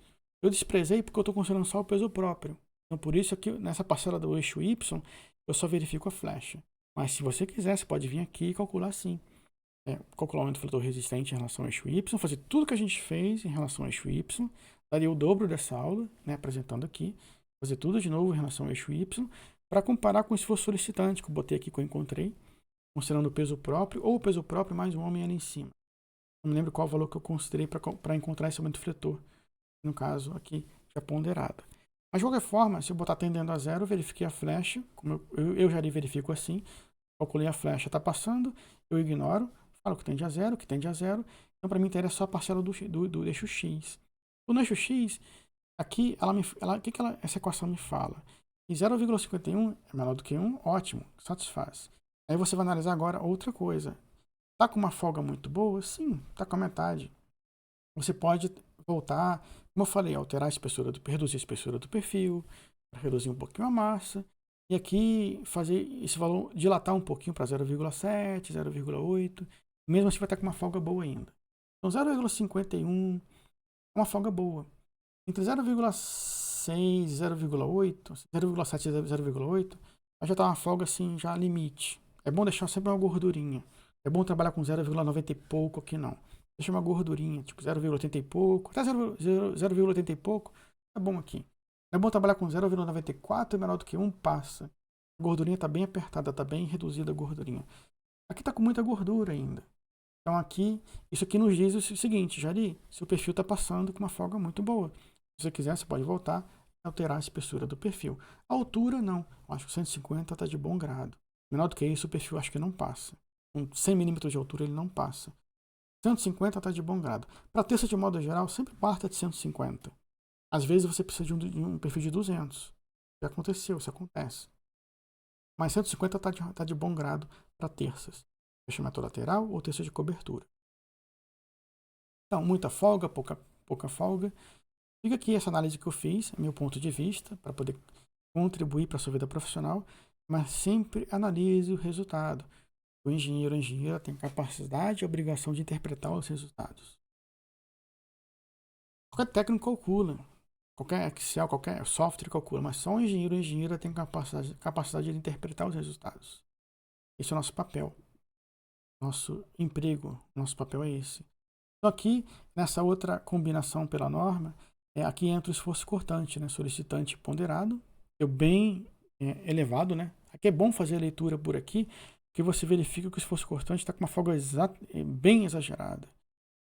Eu desprezei porque eu estou considerando só o peso próprio. Então, por isso aqui, nessa parcela do eixo Y, eu só verifico a flecha. Mas se você quiser, você pode vir aqui e calcular sim. Calcular o aumento fletor resistente em relação ao eixo Y, fazer tudo que a gente fez em relação ao eixo Y, daria o dobro dessa aula, apresentando aqui, fazer tudo de novo em relação ao eixo Y, para comparar com o esforço solicitante, que eu botei aqui, que eu encontrei, considerando o peso próprio, ou o peso próprio mais um homem ali em cima. Não me lembro qual o valor que eu considerei para encontrar esse aumento fletor, no caso aqui, já ponderado. Mas de qualquer forma, se eu botar tendendo a 0, eu verifiquei a flecha, como eu já verifico assim, calculei a flecha, está passando, eu ignoro, falo que tende a 0, que tende a 0, então para mim interessa só a parcela do eixo X. No eixo X, aqui, o que essa equação me fala? E 0,51 é menor do que 1, ótimo, satisfaz. Aí você vai analisar agora outra coisa. Está com uma folga muito boa? Sim, está com a metade. Você pode voltar, como eu falei, alterar a espessura, reduzir a espessura do perfil, reduzir um pouquinho a massa, e aqui fazer esse valor dilatar um pouquinho para 0,7, 0,8, mesmo assim vai estar com uma folga boa ainda. Então 0,51 é uma folga boa. Entre 0,6 e 0,8, 0,7 e 0,8, já está uma folga assim, já limite. É bom deixar sempre uma gordurinha. É bom trabalhar com 0,90 e pouco aqui não. Deixa uma gordurinha, tipo 0,80 e pouco, até 0,80 e pouco, é bom aqui. É bom trabalhar com 0,94 menor do que 1, passa. A gordurinha está bem apertada, está bem reduzida a gordurinha. Aqui está com muita gordura ainda. Então aqui, isso aqui nos diz o seguinte, Jari, seu perfil está passando com uma folga muito boa. Se você quiser, você pode voltar e alterar a espessura do perfil. A altura, não. Eu acho que 150 está de bom grado. Menor do que isso, o perfil acho que não passa. Com 100 milímetros de altura, ele não passa. 150 está de bom grado. Para terça, de modo geral, sempre parta de 150. Às vezes você precisa de um perfil de 200. Já aconteceu, isso acontece. Mas 150 está de bom grado para terças. Fechamento lateral ou terça de cobertura. Então, muita folga, pouca folga. Fica aqui essa análise que eu fiz, meu ponto de vista, para poder contribuir para a sua vida profissional, mas sempre analise o resultado. O engenheiro ou engenheira tem capacidade e obrigação de interpretar os resultados. Qualquer técnico calcula, qualquer Excel, qualquer software calcula, mas só o engenheiro ou engenheira tem capacidade de interpretar os resultados. Esse é o nosso papel. Nosso emprego, nosso papel é esse. Então aqui, nessa outra combinação pela norma, aqui entra o esforço cortante, solicitante ponderado, bem elevado, Aqui é bom fazer a leitura por aqui, porque você verifica que o esforço cortante está com uma folga bem exagerada.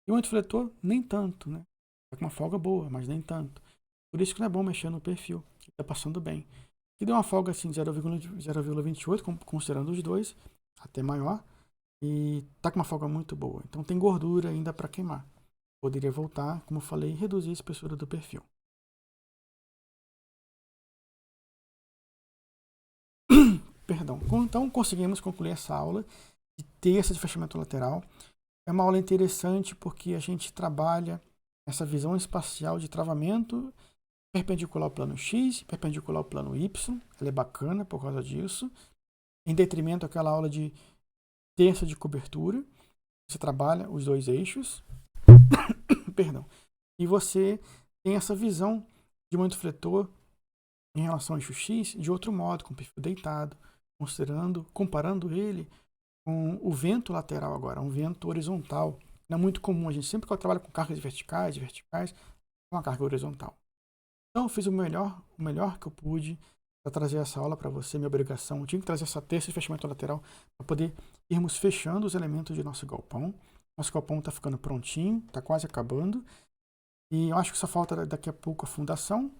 E o aumento fletor, nem tanto, Está com uma folga boa, mas nem tanto. Por isso que não é bom mexer no perfil, que está passando bem. E deu uma folga assim de 0,28, considerando os dois, até maior. E tá com uma folga muito boa. Então tem gordura ainda para queimar. Poderia voltar, como eu falei, e reduzir a espessura do perfil. Perdão. Então conseguimos concluir essa aula de terça de fechamento lateral. É uma aula interessante porque a gente trabalha essa visão espacial de travamento perpendicular ao plano X, perpendicular ao plano Y. Ela é bacana por causa disso. Em detrimento àquela aula de terça de cobertura. Você trabalha os dois eixos. Perdão. E você tem essa visão de momento fletor em relação ao eixo X de outro modo, com o perfil deitado, comparando ele com o vento lateral agora, um vento horizontal. Não é muito comum, a gente sempre que eu trabalho com cargas verticais, uma carga horizontal. Então eu fiz o melhor que eu pude para trazer essa aula para você, minha obrigação. Eu tinha que trazer essa terça de fechamento lateral para poder irmos fechando os elementos de nosso galpão. Nosso galpão está ficando prontinho, está quase acabando. E eu acho que só falta daqui a pouco a fundação.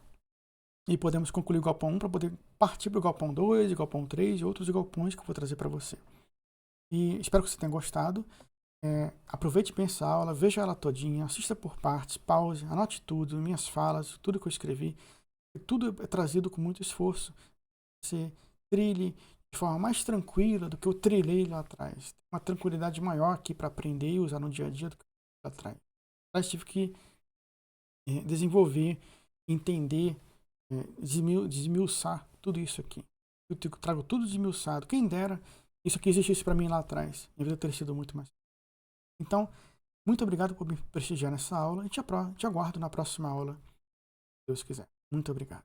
E podemos concluir o galpão 1 para poder partir para o galpão 2, o galpão 3 e outros galpões que eu vou trazer para você. E espero que você tenha gostado. Aproveite bem essa aula, veja ela todinha, assista por partes, pause, anote tudo, minhas falas, tudo que eu escrevi. Tudo é trazido com muito esforço. Você trilhe de forma mais tranquila do que eu trilhei lá atrás. Uma tranquilidade maior aqui para aprender e usar no dia a dia do que lá atrás. Mas tive que desenvolver, entender, desmiuçar tudo isso aqui. Eu trago tudo desmiuçado. Quem dera isso aqui existisse para mim lá atrás. Minha vida teria sido muito mais. Então, muito obrigado por me prestigiar nessa aula e te aguardo na próxima aula, se Deus quiser. Muito obrigado.